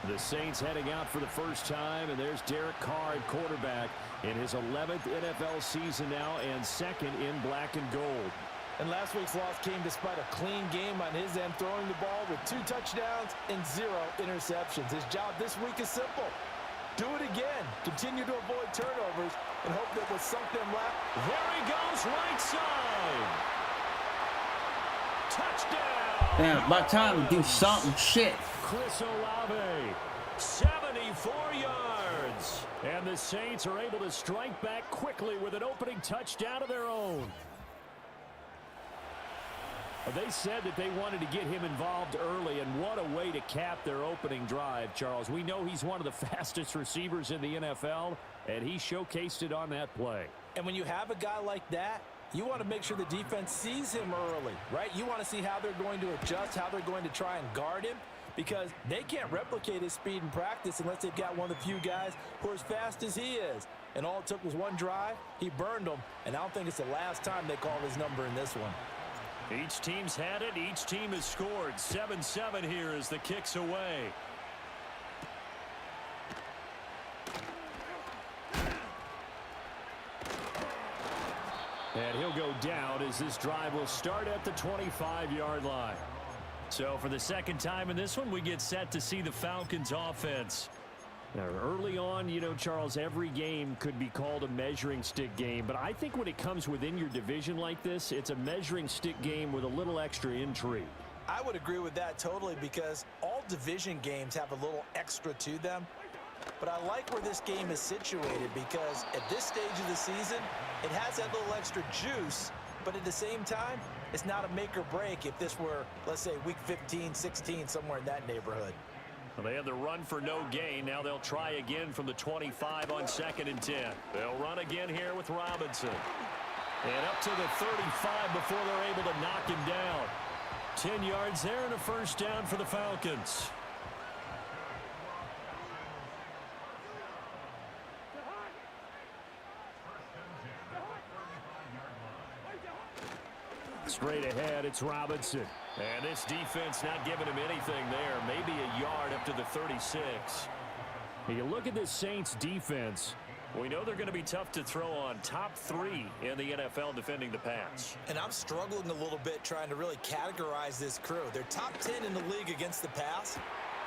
The Saints heading out for the first time, and there's Derek Carr at quarterback in his 11th NFL season now and 2nd in black and gold. And last week's loss came despite a clean game on his end, throwing the ball with 2 touchdowns and 0 interceptions. His job this week is simple. Do it again. Continue to avoid turnovers and hope that with something left. There he goes, right side. Touchdown. Damn, about time to do something. Shit. Chris Olave, 74 yards. And the Saints are able to strike back quickly with an opening touchdown of their own. They said that they wanted to get him involved early, and what a way to cap their opening drive, Charles. We know he's one of the fastest receivers in the NFL, and he showcased it on that play. And when you have a guy like that, you want to make sure the defense sees him early, right? You want to see how they're going to adjust, how they're going to try and guard him, because they can't replicate his speed in practice unless they've got one of the few guys who are as fast as he is. And all it took was one drive. He burned them, and I don't think it's the last time they call his number in this one. Each team's had it. Each team has scored. 7-7 here as the kick's away. go down as this drive will start at the 25-yard line. So for the second time in this one, we get set to see the Falcons offense. Now, early on, you know, Charles, every game could be called a measuring stick game. But I think when it comes within your division like this, it's a measuring stick game with a little extra intrigue. I would agree with that totally because all division games have a little extra to them. But I like where this game is situated because at this stage of the season, it has that little extra juice. But at the same time, it's not a make or break if this were, let's say, week 15, 16, somewhere in that neighborhood. Well, they had the run for no gain. Now they'll try again from the 25 on 2nd and 10. They'll run again here with Robinson. And up to the 35 before they're able to knock him down. 10 yards there and a first down for the Falcons. Straight ahead, it's Robinson. And this defense not giving him anything there. Maybe a yard up to the 36. You look at this Saints defense. We know they're going to be tough to throw on. Top 3 in the NFL defending the pass. And I'm struggling a little bit trying to really categorize this crew. They're top 10 in the league against the pass,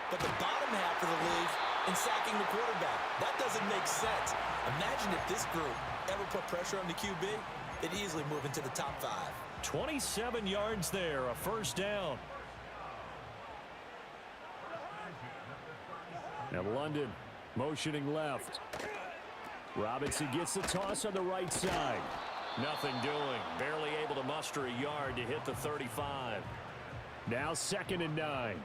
but the bottom half of the league in sacking the quarterback. That doesn't make sense. Imagine if this group ever put pressure on the QB, they'd easily move into the top 5. 27 yards there, a first down. Now London motioning left. Robinson gets the toss on the right side. Nothing doing. Barely able to muster a yard to hit the 35. Now 2nd and 9.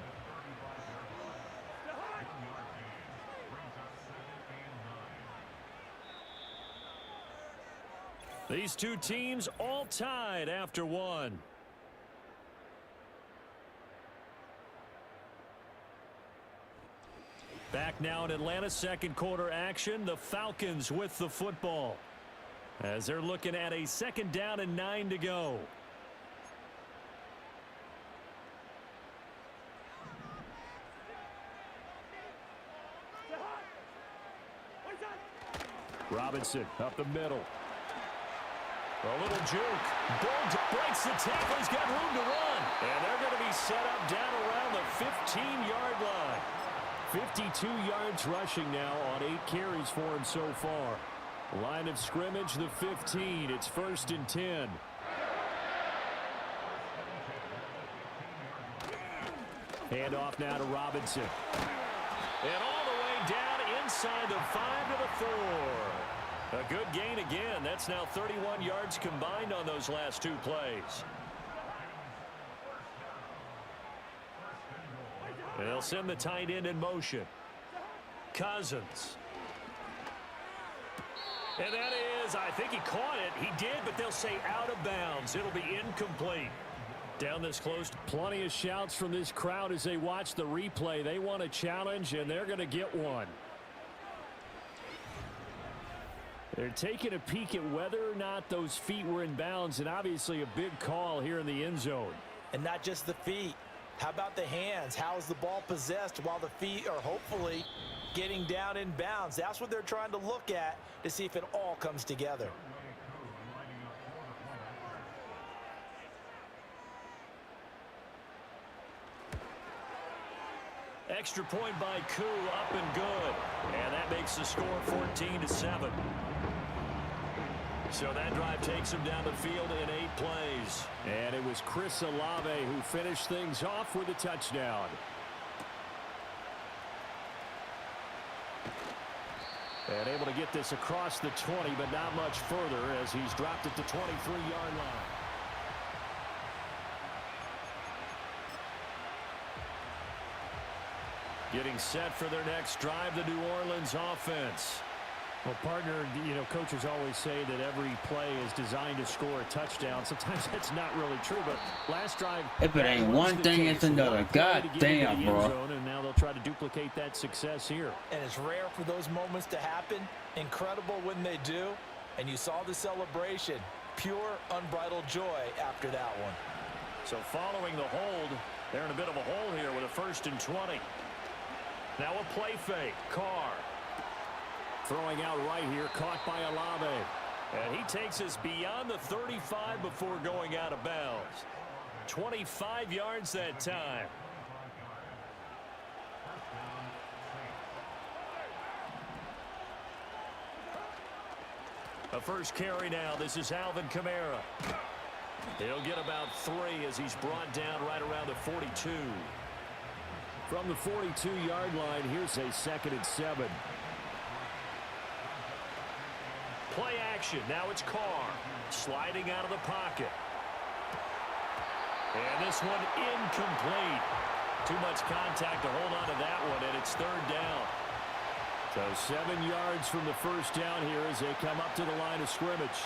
These two teams all tied after one. Back now in Atlanta, second quarter action. The Falcons with the football as they're looking at a 2nd down and 9 to go. Robinson up the middle. A little juke. Bull breaks the tackle. He's got room to run. And they're going to be set up down around the 15-yard line. 52 yards rushing now on 8 carries for him so far. Line of scrimmage, the 15. It's 1st and 10. Hand off now to Robinson. And all the way down inside the 5 to the 4. A good gain again. That's now 31 yards combined on those last 2 plays. And they'll send the tight end in motion. Cousins. And that is, I think he caught it. He did, but they'll say out of bounds. It'll be incomplete. Down this close, plenty of shouts from this crowd as they watch the replay. They want a challenge, and they're going to get one. They're taking a peek at whether or not those feet were in bounds, and obviously a big call here in the end zone. And not just the feet. How about the hands? How is the ball possessed while the feet are hopefully getting down in bounds? That's what they're trying to look at to see if it all comes together. Extra point by Koo, up and good. And that makes the score 14-7. So that drive takes him down the field in 8 plays. And it was Chris Olave who finished things off with a touchdown. And able to get this across the 20, but not much further as he's dropped at the 23-yard line. Getting set for their next drive, the New Orleans offense. Well, partner, you know, coaches always say that every play is designed to score a touchdown. Sometimes that's not really true, but last drive... If it ain't one thing, it's another. God damn, bro. And now they'll try to duplicate that success here. And it's rare for those moments to happen. Incredible when they do. And you saw the celebration. Pure, unbridled joy after that one. So following the hold, they're in a bit of a hole here with a 1st and 20. Now a play fake. Carr. Throwing out right here, caught by Olave. And he takes us beyond the 35 before going out of bounds. 25 yards that time. The first carry now. This is Alvin Kamara. He'll get about 3 as he's brought down right around the 42. From the 42-yard line, here's a 2nd and 7. Play action. Now it's Carr sliding out of the pocket. And this one incomplete. Too much contact to hold on to that one, and it's 3rd down. So 7 yards from the first down here as they come up to the line of scrimmage.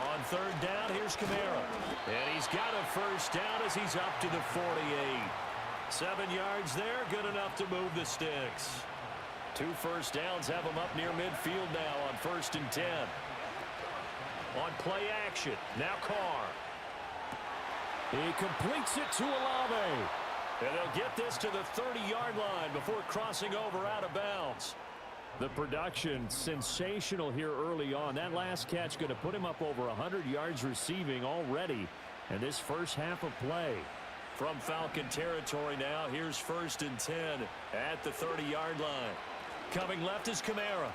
On 3rd down, here's Kamara. And he's got a first down as he's up to the 48. 7 yards there, good enough to move the sticks. 2 first downs have him up near midfield now on 1st and 10. On play action, now Carr. He completes it to Olave. And they'll get this to the 30-yard line before crossing over out of bounds. The production sensational here early on. That last catch going to put him up over 100 yards receiving already in this first half of play. From Falcon territory now, here's 1st and 10 at the 30-yard line. Coming left is Kamara.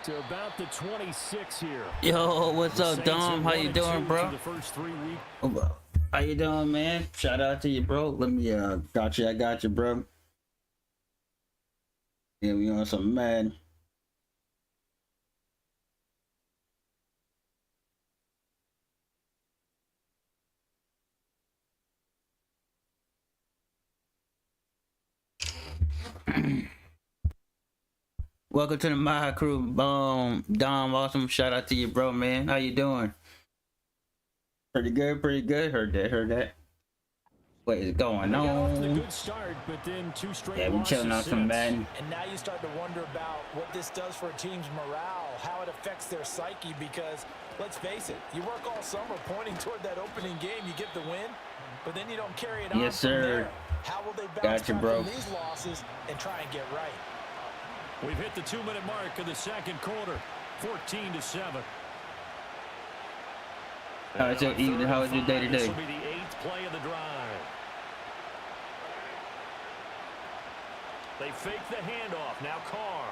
To about the 26 here. Yo, what's up, Dom? How you doing, bro? The first 3 weeks. How you doing, man? Shout out to you, bro. Let me got you. I got you, bro. Yeah, we on some Madden. Welcome to the My Crew, Dom. Awesome. Shout out to you, bro, man. How you doing? Pretty good, pretty good. Heard that. What is going on? Good start, but then 2 straight yeah, we chilling out some Madden. And now you start to wonder about what this does for a team's morale, how it affects their psyche, because let's face it, you work all summer pointing toward that opening game, you get the win, but then you don't carry it on. Yes, sir. From there. How will they bounce Gotcha, back bro. from these losses and try and get right? We've hit the 2-minute mark of the second quarter, 14-7. How's your evening? How was your day today? This will be the 8th play of the drive. They fake the handoff. Now Carr.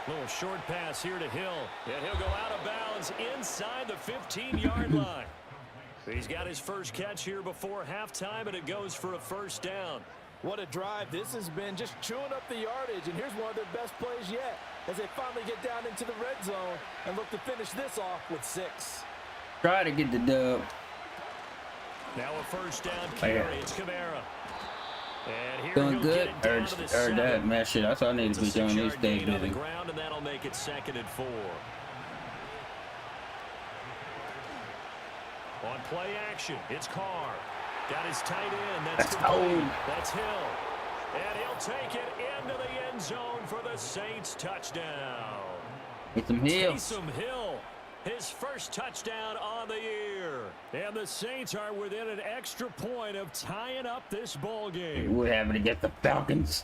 Little short pass here to Hill. And he'll go out of bounds inside the 15-yard line. He's got his first catch here before halftime, and it goes for a first down. What a drive. This has been just chewing up the yardage, and here's one of their best plays yet as they finally get down into the red zone and look to finish this off with 6. Try to get the dub. Now a first down carry. It's Kamara. And here Doing he'll good. get it down to the 7. That, man. Shit, that's all I need to be doing these days, on the busy. ground, and that'll make it 2nd and 4. On play action, it's Carr. Got his tight end. That's complete. That's Hill. And he'll take it into the end zone for the Saints touchdown. Get some Hill. Taysom Hill, his first touchdown on the year. And the Saints are within an extra point of tying up this ball game. We're having to get the Falcons.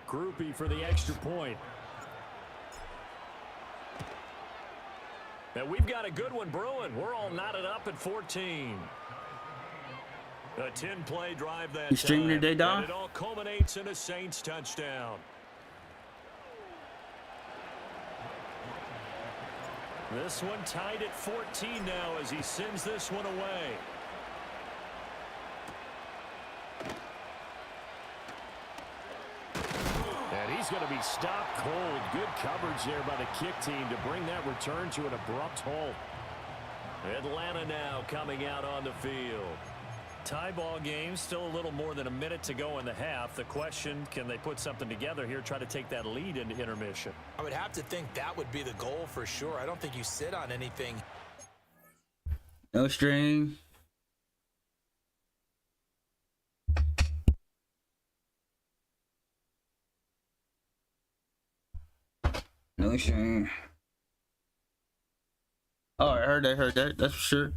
Groupie for the extra point. And we've got a good one brewing. We're all knotted up at 14. A 10-play drive that You streaming time, today, Don? and it all culminates in a Saints touchdown. This one tied at 14 now as he sends this one away. And he's going to be stopped cold. Good coverage there by the kick team to bring that return to an abrupt halt. Atlanta now coming out on the field. Tie ball game, still a little more than a minute to go in the half. The question, can they put something together here, try to take that lead into intermission? I would have to think that would be the goal for sure. I don't think you sit on anything. No stream. No stream. Oh, I heard that. That's for sure.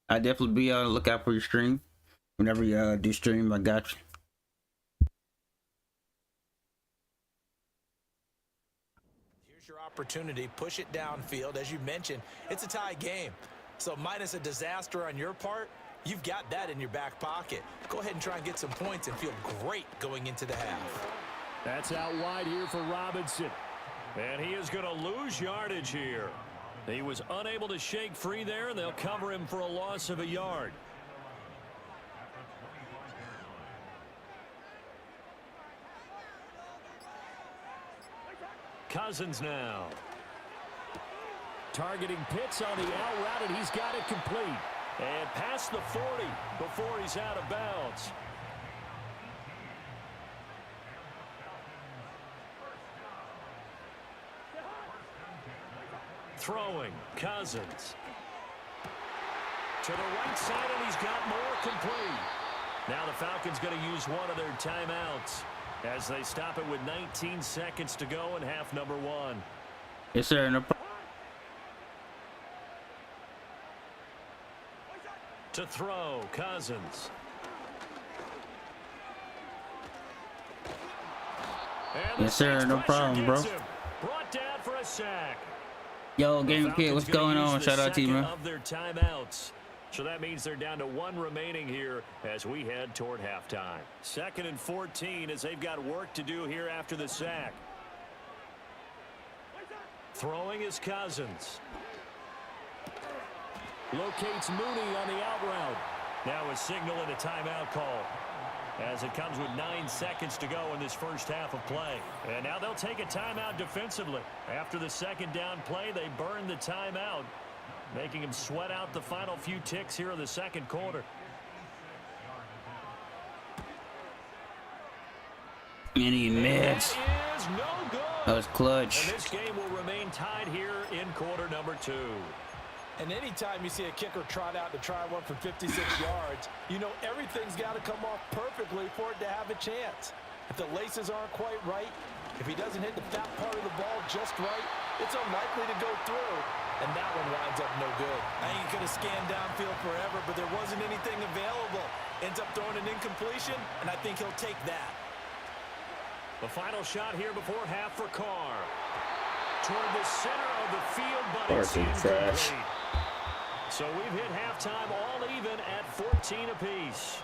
I definitely be on the lookout for your stream. Whenever you do stream, I got you. your opportunity, push it downfield. As you mentioned, it's a tie game. So minus a disaster on your part, you've got that in your back pocket. Go ahead and try and get some points and feel great going into the half. That's out wide here for Robinson. And he is going to lose yardage here. He was unable to shake free there, and they'll cover him for a loss of a yard. Cousins now. Targeting Pitts on the out route, and he's got it complete. And past the 40 before he's out of bounds. Throwing, Cousins. To the right side, and he's got more complete. Now the Falcons going to use one of their timeouts as they stop it with 19 seconds to go in half number 1. Yes, sir. No problem. To throw, Cousins. And Yes, sir. No problem, bro. Brought down for a sack. Yo, Game Kid, what's going on? Shout out to you, man. Of their timeouts. So that means they're down to 1 remaining here as we head toward halftime. 2nd and 14 as they've got work to do here after the sack. Throwing is Cousins. Locates Mooney on the out route. Now a signal and a timeout call as it comes with 9 seconds to go in this first half of play. And now they'll take a timeout defensively. After the second down play, they burn the timeout, making him sweat out the final few ticks here in the second quarter. And he missed. That is no good. That was clutch. And this game will remain tied here in quarter number 2. And anytime you see a kicker trot out to try one from 56 yards, you know everything's got to come off perfectly for it to have a chance. If the laces aren't quite right, if he doesn't hit the fat part of the ball just right, it's unlikely to go through. And that one winds up no good. I think he could have scanned downfield forever, but there wasn't anything available. Ends up throwing an incompletion, and I think he'll take that. The final shot here before half for Carr. Toward the center of the field, but it's incomplete. So we've hit halftime all even at 14 apiece.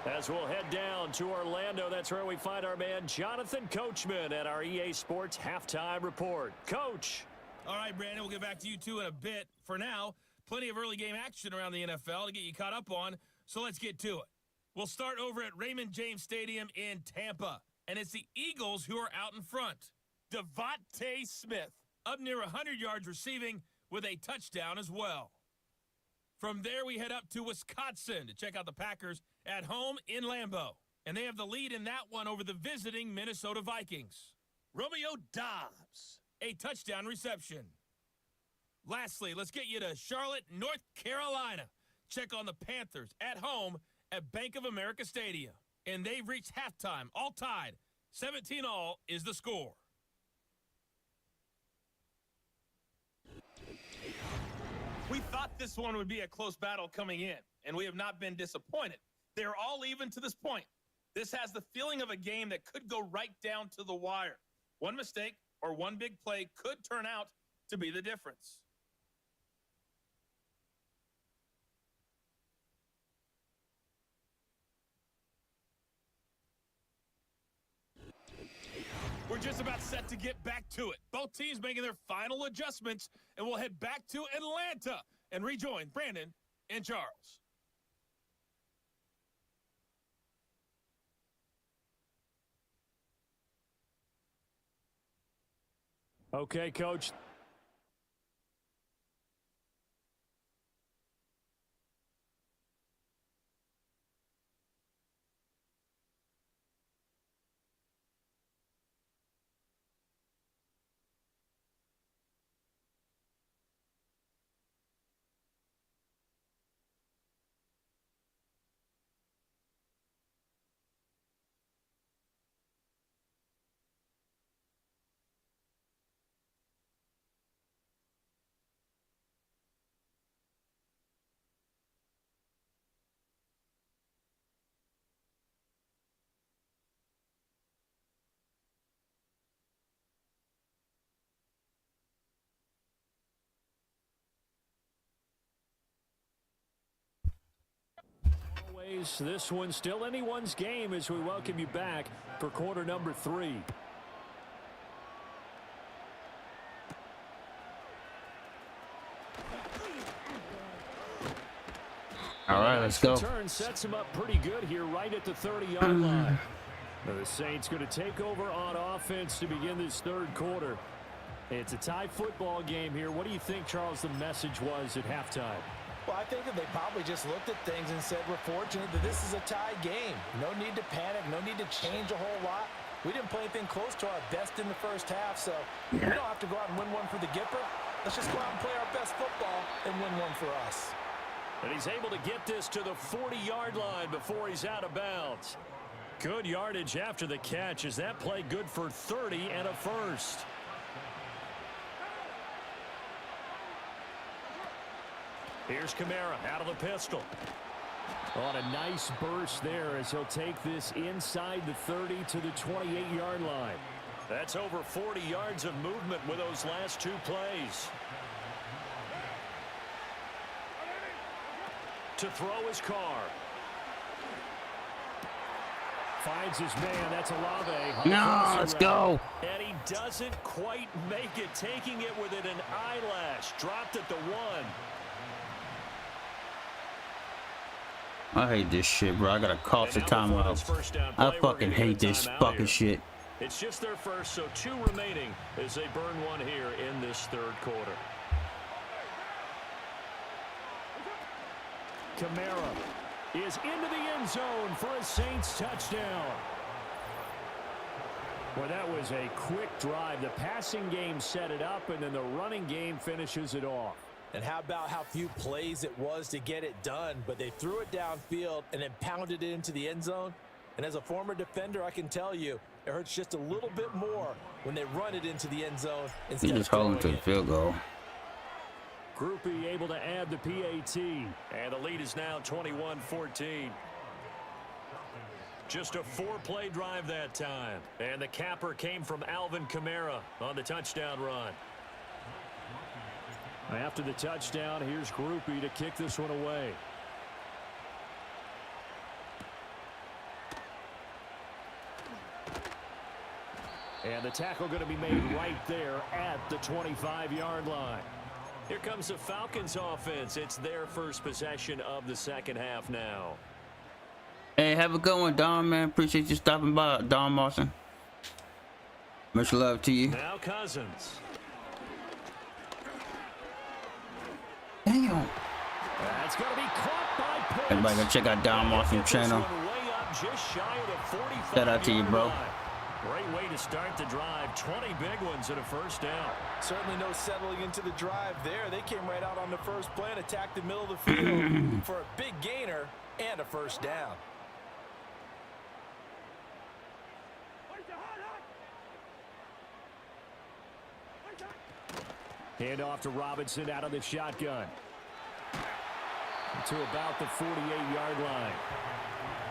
As we'll head down to Orlando, that's where we find our man Jonathan Coachman at our EA Sports Halftime Report. Coach. All right, Brandon, we'll get back to you two in a bit. For now, plenty of early game action around the NFL to get you caught up on, so let's get to it. We'll start over at Raymond James Stadium in Tampa, and it's the Eagles who are out in front. Devontae Smith up near 100 yards receiving with a touchdown as well. From there, we head up to Wisconsin to check out the Packers at home in Lambeau. And they have the lead in that one over the visiting Minnesota Vikings. Romeo Doubs, a touchdown reception. Lastly, let's get you to Charlotte, North Carolina. Check on the Panthers at home at Bank of America Stadium. And they've reached halftime, all tied. 17-all is the score. We thought this one would be a close battle coming in, and we have not been disappointed. They're all even to this point. This has the feeling of a game that could go right down to the wire. One mistake or one big play could turn out to be the difference. We're just about set to get back to it. Both teams making their final adjustments, and we'll head back to Atlanta and rejoin Brandon and Charles. Okay, Coach. Plays. This one's still anyone's game as we welcome you back for quarter number 3. All right, let's go. Turn sets him up pretty good here right at the 30-yard line. Now the Saints going to take over on offense to begin this third quarter. It's a tie football game here. What do you think, Charles, the message was at halftime? Well, I think that they probably just looked at things and said, we're fortunate that this is a tie game. No need to panic, no need to change a whole lot. We didn't play anything close to our best in the first half, so we don't have to go out and win one for the Gipper. Let's just go out and play our best football and win one for us. And he's able to get this to the 40-yard line before he's out of bounds. Good yardage after the catch. Is that play good for 30 and a first? Here's Kamara out of the pistol. On a nice burst there as he'll take this inside the 30 to the 28-yard line. That's over 40 yards of movement with those last 2 plays. To throw his car. Finds his man. That's Olave. No, let's go. And he doesn't quite make it. Taking it within an eyelash. Dropped at the 1. I hate this shit, bro. I gotta cough the timeout. I fucking hate this fucking shit. It's just their first, so 2 remaining as they burn one here in this third quarter. Kamara is into the end zone for a Saints touchdown. Well, that was a quick drive. The passing game set it up, and then the running game finishes it off. And how about how few plays it was to get it done, but they threw it downfield and then pounded it into the end zone. And as a former defender, I can tell you, it hurts just a little bit more when they run it into the end zone instead He just holding to the field goal. Groupie able to add the PAT. And the lead is now 21-14. Just a 4-play drive that time. And the capper came from Alvin Kamara on the touchdown run. After the touchdown, here's Groupie to kick this one away. And the tackle going to be made right there at the 25-yard line. Here comes the Falcons offense. It's their first possession of the second half now. Hey, have a good one, Don, man. Appreciate you stopping by, Don Marson. Much love to you. Now Cousins. Damn. That's going to be caught by Pitts. Everybody go check out Don Marson channel. Shout out to you, bro. Great way to start the drive. 20 big ones and a first down. Certainly no settling into the drive there. They came right out on the first play and attacked the middle of the field for a big gainer and a first down. Hand off to Robinson out of the shotgun. To about the 48-yard line.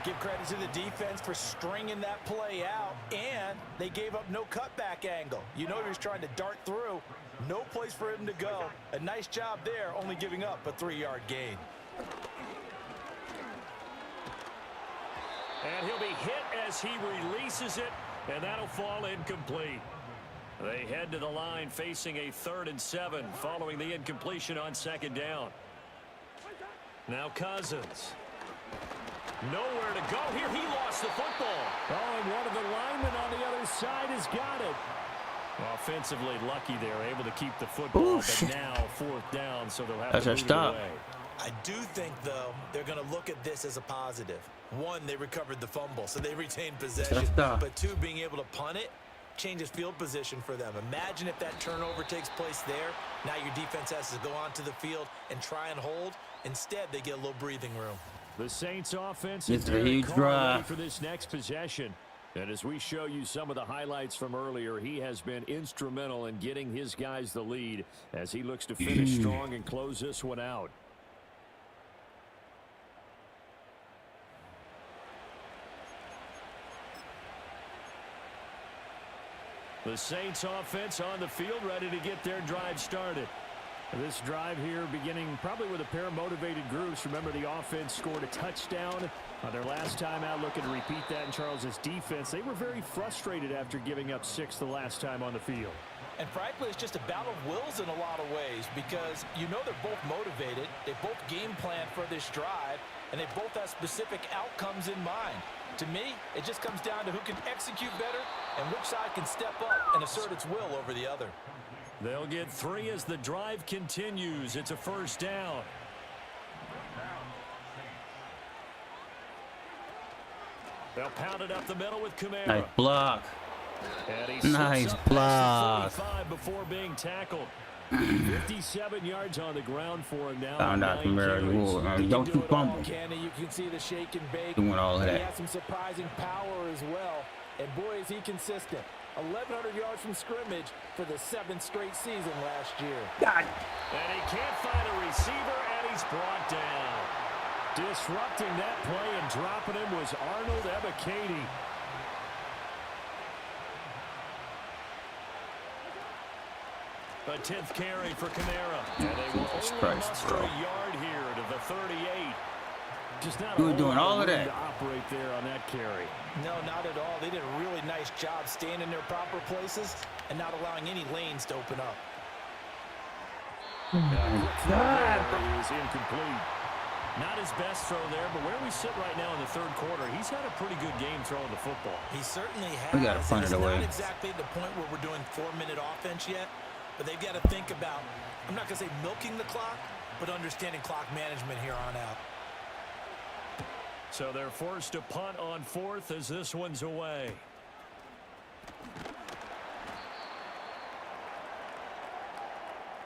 Give credit to the defense for stringing that play out, and they gave up no cutback angle. You know he was trying to dart through. No place for him to go. A nice job there, only giving up a 3-yard gain. And he'll be hit as he releases it, and that'll fall incomplete. They head to the line facing a 3rd and 7 following the incompletion on second down. Now Cousins. Nowhere to go here. He lost the football. Oh, and one of the linemen on the other side has got it. Offensively lucky there, able to keep the football, but now 4th down, so they'll have to move it away. I do think, though, they're going to look at this as a positive. 1, they recovered the fumble, so they retained possession. But 2, being able to punt it changes field position for them. Imagine if that turnover takes place there. Now your defense has to go onto the field and try and hold. Instead, they get a little breathing room. The Saints offense is a huge drive for this next possession. And as we show you some of the highlights from earlier, he has been instrumental in getting his guys the lead as he looks to finish strong and close this one out. The Saints offense on the field ready to get their drive started. This drive here beginning probably with a pair of motivated groups. Remember, the offense scored a touchdown their last time out, looking to repeat that in Charles's defense. They were very frustrated after giving up 6 the last time on the field. And frankly, it's just a battle of wills in a lot of ways because you know they're both motivated. They both game plan for this drive, and they both have specific outcomes in mind. To me, it just comes down to who can execute better and which side can step up and assert its will over the other. They'll get 3 as the drive continues. It's a first down. They'll pound it up the middle with Kamara. Nice block. Nice block. Before being tackled. 57 yards on the ground for him now. Found out Kamara. Don't you fumble. You can see the shake and bake. Doing all of that. He has some surprising power as well. And boy, is he consistent. 1,100 yards from scrimmage for the 7th straight season last year. God. And he can't find a receiver, and he's brought down. Disrupting that play and dropping him was Arnold Ebiketie. A 10th carry for Kamara. And they will only muster a yard here to the 38. Just not you were doing all of that. To operate there on that carry. No, not at all. They did a really nice job staying in their proper places and not allowing any lanes to open up. Is incomplete. Not his best throw there, but where we sit right now in the 3rd quarter, he's had a pretty good game throwing the football. He certainly has. We got to punt it away. It's not exactly the point where we're doing 4-minute offense yet, but they've got to think about, I'm not going to say milking the clock, but understanding clock management here on out. So they're forced to punt on 4th as this one's away.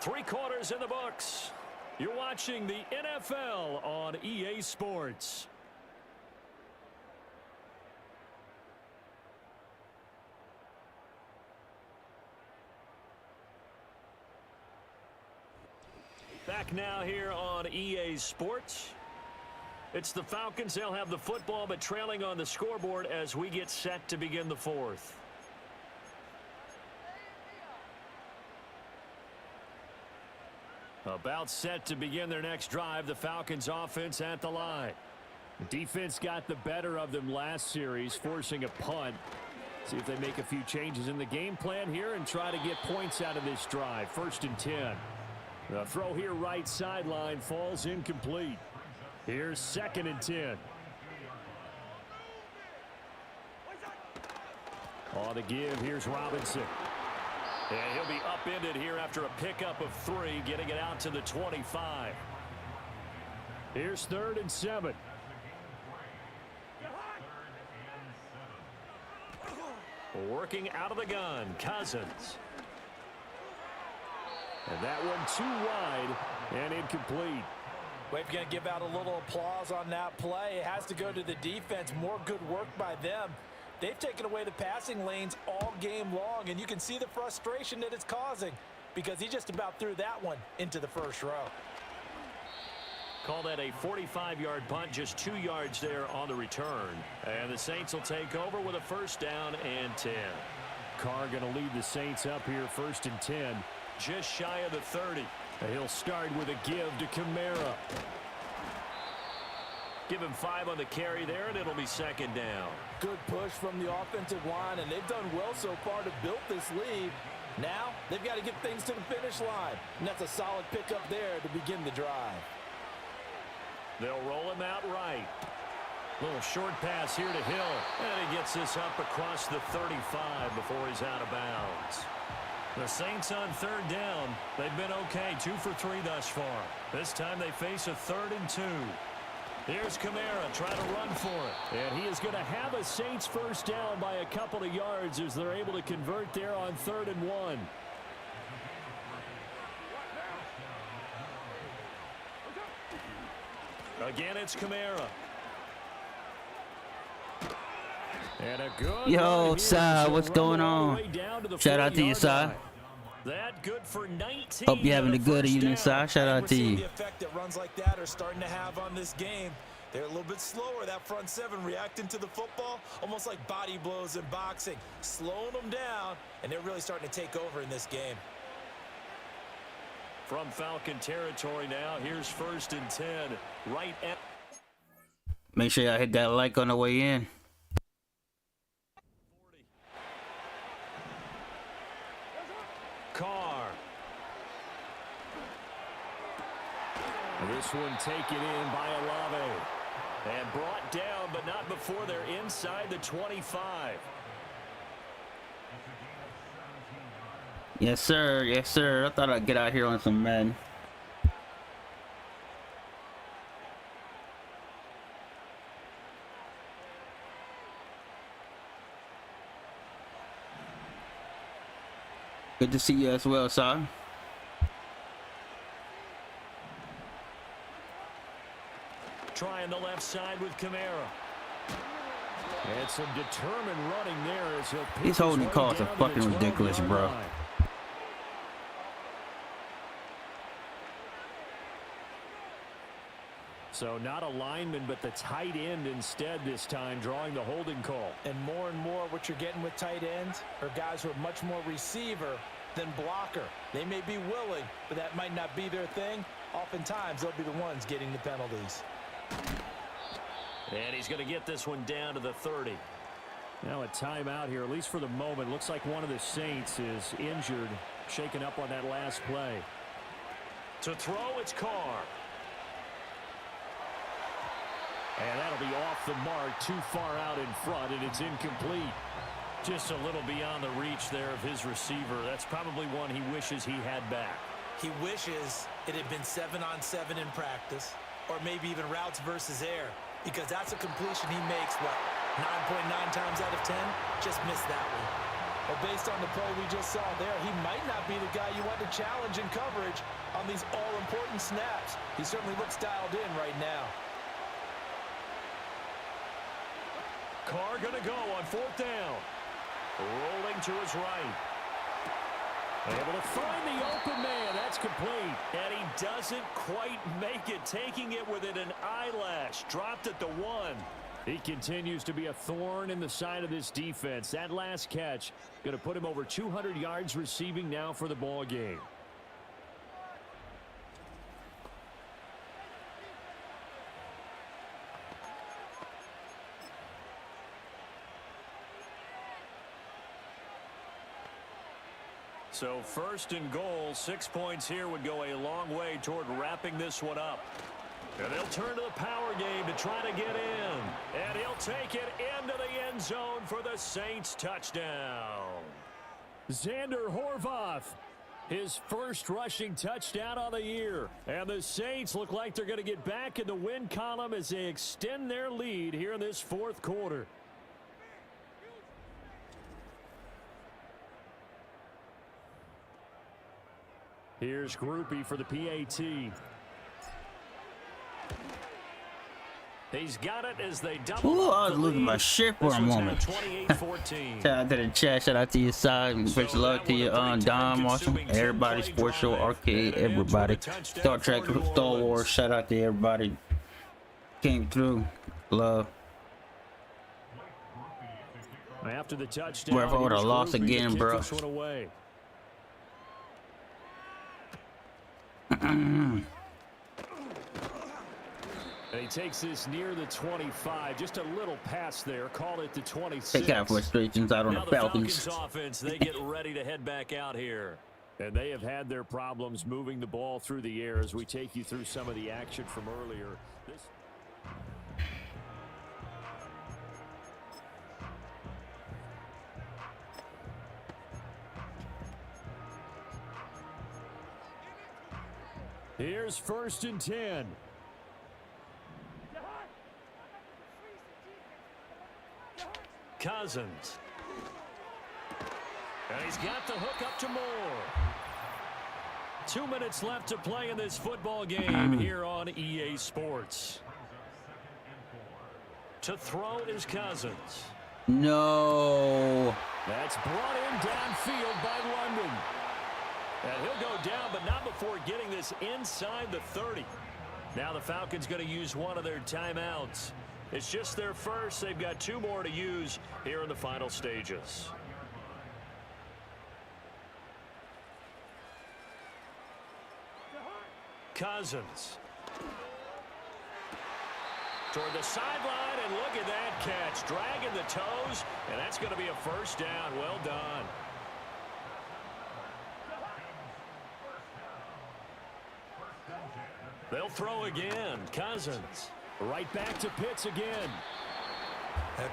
Three quarters in the books. You're watching the NFL on EA Sports. Back now here on EA Sports. It's the Falcons. They'll have the football, but trailing on the scoreboard as we get set to begin the 4th. About set to begin their next drive. The Falcons offense at the line. Defense got the better of them last series, forcing a punt. See if they make a few changes in the game plan here and try to get points out of this drive. 1st and 10. The throw here right sideline falls incomplete. Here's 2nd and 10. On the give, here's Robinson. And he'll be upended here after a pickup of 3, getting it out to the 25. Here's 3rd and 7. Working out of the gun, Cousins. And that one too wide and incomplete. We're going to give out a little applause on that play. It has to go to the defense. More good work by them. They've taken away the passing lanes all game long, and you can see the frustration that it's causing because he just about threw that one into the 1st row. Call that a 45-yard punt, just 2 yards there on the return. And the Saints will take over with a 1st down and 10. Carr going to lead the Saints up here, 1st and 10, just shy of the 30. And he'll start with a give to Kamara. Give him 5 on the carry there, and it'll be 2nd down. Good push from the offensive line, and they've done well so far to build this lead. Now, they've got to get things to the finish line, and that's a solid pickup there to begin the drive. They'll roll him out right. Little short pass here to Hill, and he gets this up across the 35 before he's out of bounds. The Saints on 3rd down. They've been okay, 2 for 3 thus far. This time they face a 3rd and 2. Here's Kamara trying to run for it. And he is going to have a Saints 1st down by a couple of yards as they're able to convert there on 3rd and 1. Again, it's Kamara. And a good Yo, Sai, what's going on? Shout out to you, Sai. That good for 19. Hope you're having a good evening, Sai. Shout out to you. The effect that runs like that are starting to have on this game. They're a little bit slower, that front 7 reacting to the football, almost like body blows in boxing, slowing them down, and they're really starting to take over in this game. From Falcon territory now, here's 1st and 10. Right at... Make sure y'all hit that like on the way in. Carr. This one taken in by Olave. And brought down, but not before they're inside the 25. Yes, sir. Yes, sir. I thought I'd get out here on some Madden. Good to see you as well, sir. Trying the left side with Kamara. And some determined running there as he'll pick These holding his way calls are down to fucking the ridiculous, 12-yard bro. line. So not a lineman, but the tight end instead this time, drawing the holding call. And more what you're getting with tight ends are guys who are much more receiver than blocker. They may be willing, but that might not be their thing. Oftentimes, they'll be the ones getting the penalties. And he's going to get this one down to the 30. Now a timeout here, at least for the moment. Looks like one of the Saints is injured, shaken up on that last play. To throw, it's Carr. And that'll be off the mark, too far out in front, and it's incomplete. Just a little beyond the reach there of his receiver. That's probably one he wishes he had back. He wishes it had been 7-on-7 in practice, or maybe even routes versus air, because that's a completion he makes, what, 9.9 times out of 10? Just missed that one. But based on the play we just saw there, he might not be the guy you want to challenge in coverage on these all-important snaps. He certainly looks dialed in right now. Carr going to go on 4th down. Rolling to his right. Able to find the open man. That's complete. And he doesn't quite make it, taking it within an eyelash. Dropped at the 1. He continues to be a thorn in the side of this defense. That last catch going to put him over 200 yards receiving now for the ball game. So 1st and goal, 6 points here would go a long way toward wrapping this one up. And they'll turn to the power game to try to get in. And he'll take it into the end zone for the Saints touchdown. Xander Horvath, his first rushing touchdown of the year. And the Saints look like they're going to get back in the win column as they extend their lead here in this 4th quarter. Here's Groupie for the PAT. He's got it as they double. Ooh, I up was the losing lead. my shit for This a one's now moment. 28-14. Shout out to the chat, shout out to your side, much love to you, Don Marshall, everybody, Sports Show, Arcade, everybody, Star Trek, Star Wars, shout out to everybody, came through, love. After the touchdown, Where if I would have here's lost Groupie to again, kick bro. this one away. And he takes this near the 25. Just a little pass there. Call it the 26. Take out frustrations out on Now the Falcons. offense, they get ready to head back out here. And they have had their problems moving the ball through the air as we take you through some of the action from earlier. Here's 1st and 10. Cousins. And he's got the hook up to Moore. 2 minutes left to play in this football game here on EA Sports. To throw is Cousins. No. That's brought in downfield by London. And he'll go down, but not before getting this inside the 30. Now the Falcons going to use one of their timeouts. It's just their first. They've got 2 more to use here in the final stages. Cousins. Toward the sideline, and look at that catch. Dragging the toes, and that's going to be a first down. Well done. They'll throw again. Cousins. Right back to Pitts again.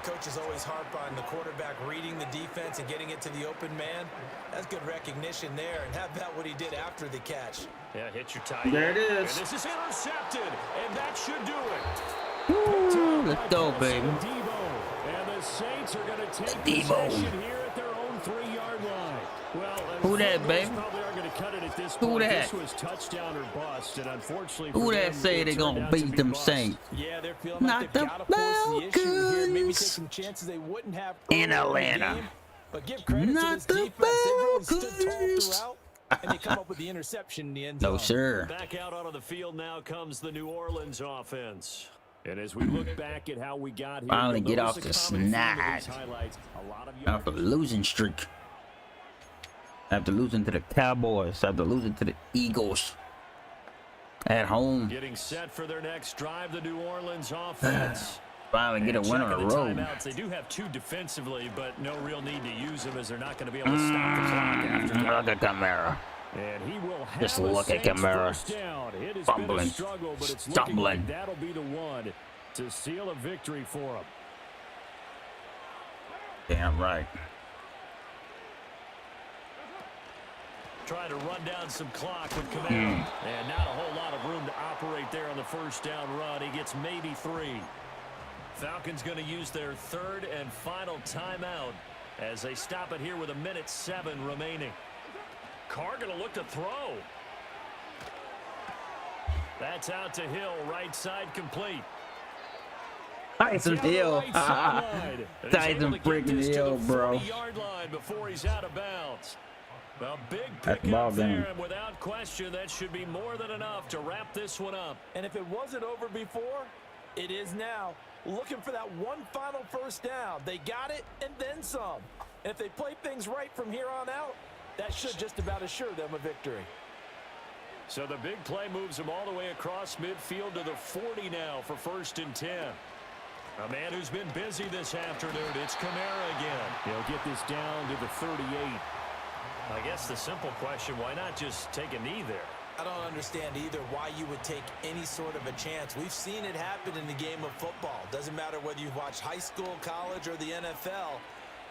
Coaches always harp on the quarterback reading the defense and getting it to the open man. That's good recognition there. And how about what he did after the catch? Yeah, hit your tight. There it is. And this is intercepted, and that should do it. Woo, let's go, baby. And the Saints are going to take Debo. possession here at their own 3-yard line. Well, Who that, baby? Probably are going to cut it at this Who point. that? This was touchdown or bust, and unfortunately, Who for that them, say it they turned gonna out to beat be them bust. Saints? Yeah, they're feeling Not like they've the got to force the issue here. Maybe take Falcons. some chances they wouldn't have In earlier in the Atlanta. game. But give credit Not to this the defense. They really stood tall Falcons. throughout, and they come up with the interception in the end zone. No, sir. Back out onto the field now comes the New Orleans offense. And as we look back at how we got here, Finally you'll get notice off a the common theme in snide. these highlights. A lot of After losing streak. After losing to the Cowboys. After losing to the Eagles. At home. getting set for their next drive, the New Orleans offense. Finally get a And win on checking the the road. timeouts. They do have 2 defensively, but no real need to use them as they're not going to be able to stop the clock after that. Look at Camara. And he will have Just a look at Saints Kamara. first down. It has been Fumbling. a struggle, but it's looking Stumbling. like that'll be the one to seal a victory for him. Damn right. Trying to run down some clock with Kamara. And not a whole lot of room to operate there on the first down run. He gets maybe 3. Falcons going to use their 3rd and final timeout as they stop it here with 1:07 remaining. Carr going to look to throw. That's out to Hill, right side complete. Tyson Hill. Right sideline. And he's Tyson able to get freaking this to Hill, the bro. 40-yard line before he's out of bounds. A big That's pick ball up there, game. and without question, that should be more than enough to wrap this one up. And if it wasn't over before, it is now. Looking for that one final first down. They got it and then some. And if they play things right from here on out, that should just about assure them a victory. So the big play moves him all the way across midfield to the 40 now for 1st and 10. A man who's been busy this afternoon. It's Kamara again. He'll get this down to the 38. I guess the simple question, why not just take a knee there? I don't understand either why you would take any sort of a chance. We've seen it happen in the game of football. Doesn't matter whether you've watched high school, college, or the NFL.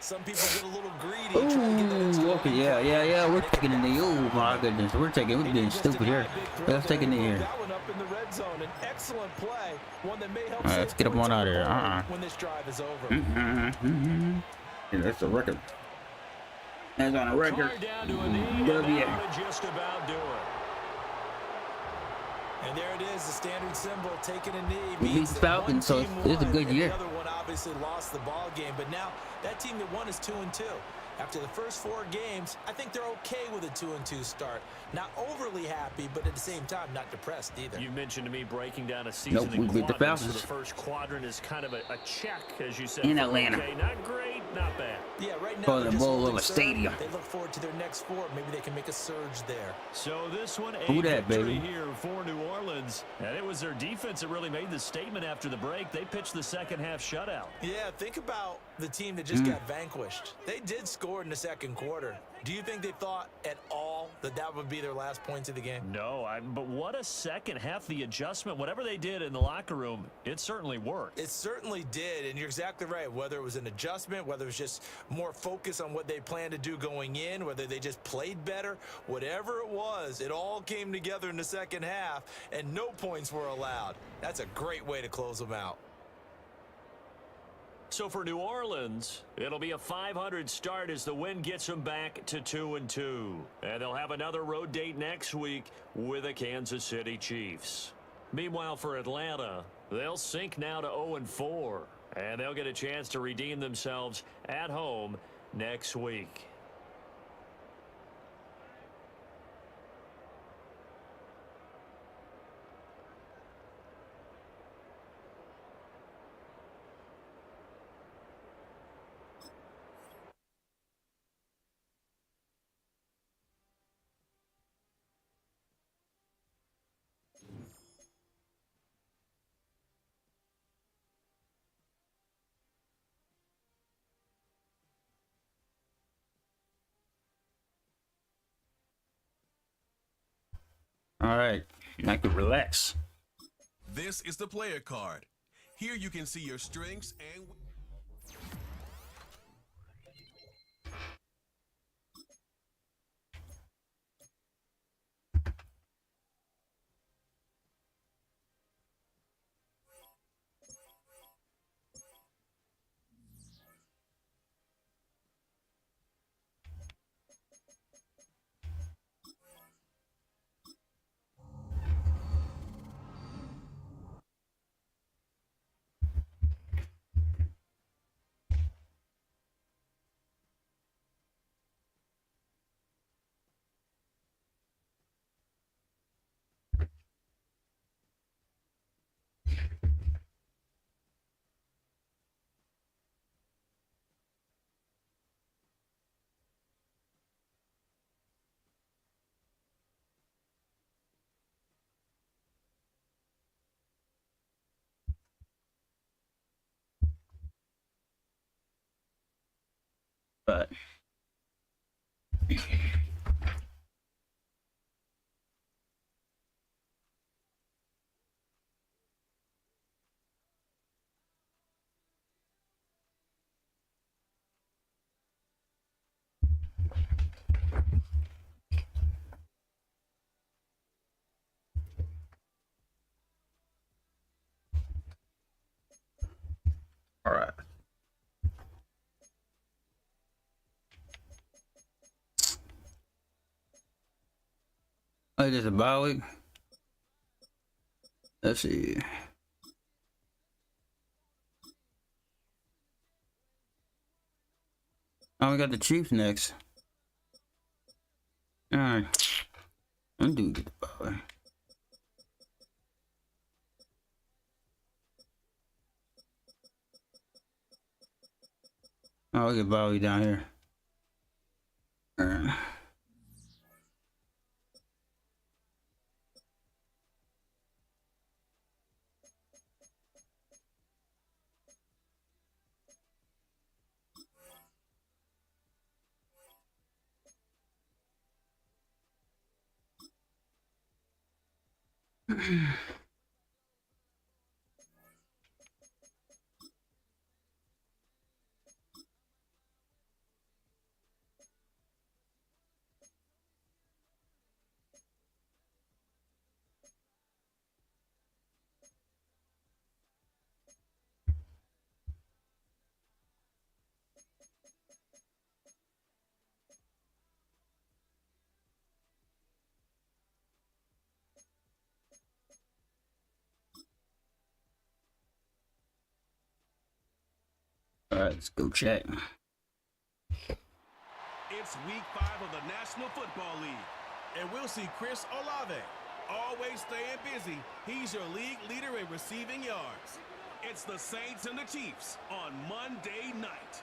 Some people get a little greedy. trying to get that extra Ooh, okay, yeah. We're taking the knee. Oh my goodness, we're being stupid here. Let's take a knee here. That one up in the red zone. An excellent play. One that may help All right, let's get him on out of here. when this drive is over. Yeah, that's a record. That's on a record. Carr down to a knee, and W. that would just about do it. And there it is, the standard symbol, taking a knee. We beat means the that Falcons, so one team it's a won, good and year. The other one obviously lost the ball game, but now that team that won is 2-2. After the first 4 games, I think they're okay with a 2-2 start. Not overly happy, but at the same time, not depressed either. You mentioned to me breaking down a season Nope, in we beat the quadrants. So Falcons. the first quadrant is kind of a check, as you said. In for Atlanta. Okay, not great, not bad. Yeah, right now For they're the just bowl holding of a serve. stadium. They look forward to their next 4. Maybe they can make a surge there. So this one, a Whodat, victory baby. here for New Orleans. And it was their defense that really made the statement after the break. They pitched the second half shutout. Yeah, think about the team that just got vanquished. They did score in the second quarter. Do you think they thought at all that that would be their last points of the game? No, but what a second half. The adjustment, whatever they did in the locker room, it certainly worked. It certainly did, and you're exactly right. Whether it was an adjustment, whether it was just more focus on what they planned to do going in, whether they just played better, whatever it was, it all came together in the second half, and no points were allowed. That's a great way to close them out. So for New Orleans, it'll be a 500 start as the win gets them back to 2-2. And they'll have another road date next week with the Kansas City Chiefs. Meanwhile, for Atlanta, they'll sink now to 0-4. And they'll get a chance to redeem themselves at home next week. All right, I can relax. This is the player card. Here you can see your strengths and... But all right. Oh, there's a bye week. Let's see. Oh, we got the Chiefs next. All right. I do get the bye week. Oh, we get bye week down here. All right. All right, let's go check. It's week 5 of the National Football League, and we'll see Chris Olave. Always staying busy. He's your league leader in receiving yards. It's the Saints and the Chiefs on Monday night.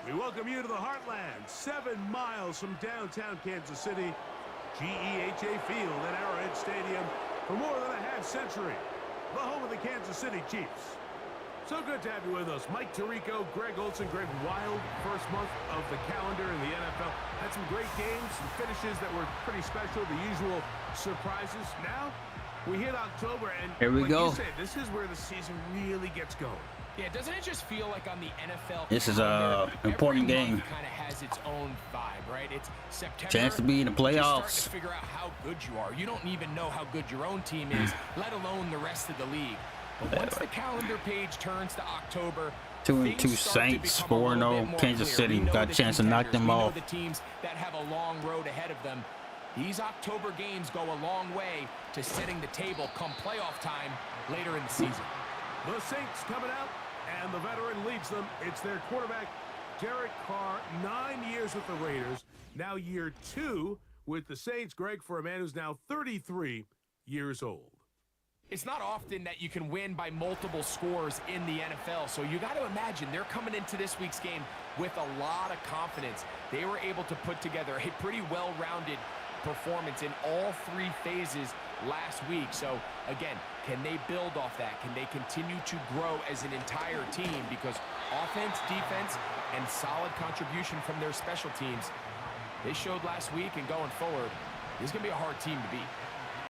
We welcome you to the Heartland, 7 miles from downtown Kansas City. GEHA Field at Arrowhead Stadium for more than a half century. The home of the Kansas City Chiefs. So good to have you with us. Mike Tirico, Greg Olson, Greg Wild, first month of the calendar in the NFL. Had some great games, some finishes that were pretty special, the usual surprises. Now, we hit October, and here we go. You said, this is where the season really gets going. Yeah, doesn't it just feel like on the NFL This is a important game. Kind of has its own vibe, right? It's September. Chance to be in the You playoffs. start to figure out how good you are. You don't even know how good your own team is, let alone the rest of the league. But once the calendar page turns to October, 2-2 Saints, 4-0 Kansas City. Got a chance to knock them off. The teams that have a long road ahead of them. These October games go a long way to setting the table come playoff time later in the season. The Saints coming out, and the veteran leads them. It's their quarterback, Derek Carr, 9 years with the Raiders. Now year 2 with the Saints. Greg, for a man who's now 33 years old. It's not often that you can win by multiple scores in the NFL, so you got to imagine they're coming into this week's game with a lot of confidence. They were able to put together a pretty well-rounded performance in all 3 phases last week. So, again, can they build off that? Can they continue to grow as an entire team? Because offense, defense, and solid contribution from their special teams, they showed last week, and going forward, This is going to be a hard team to beat.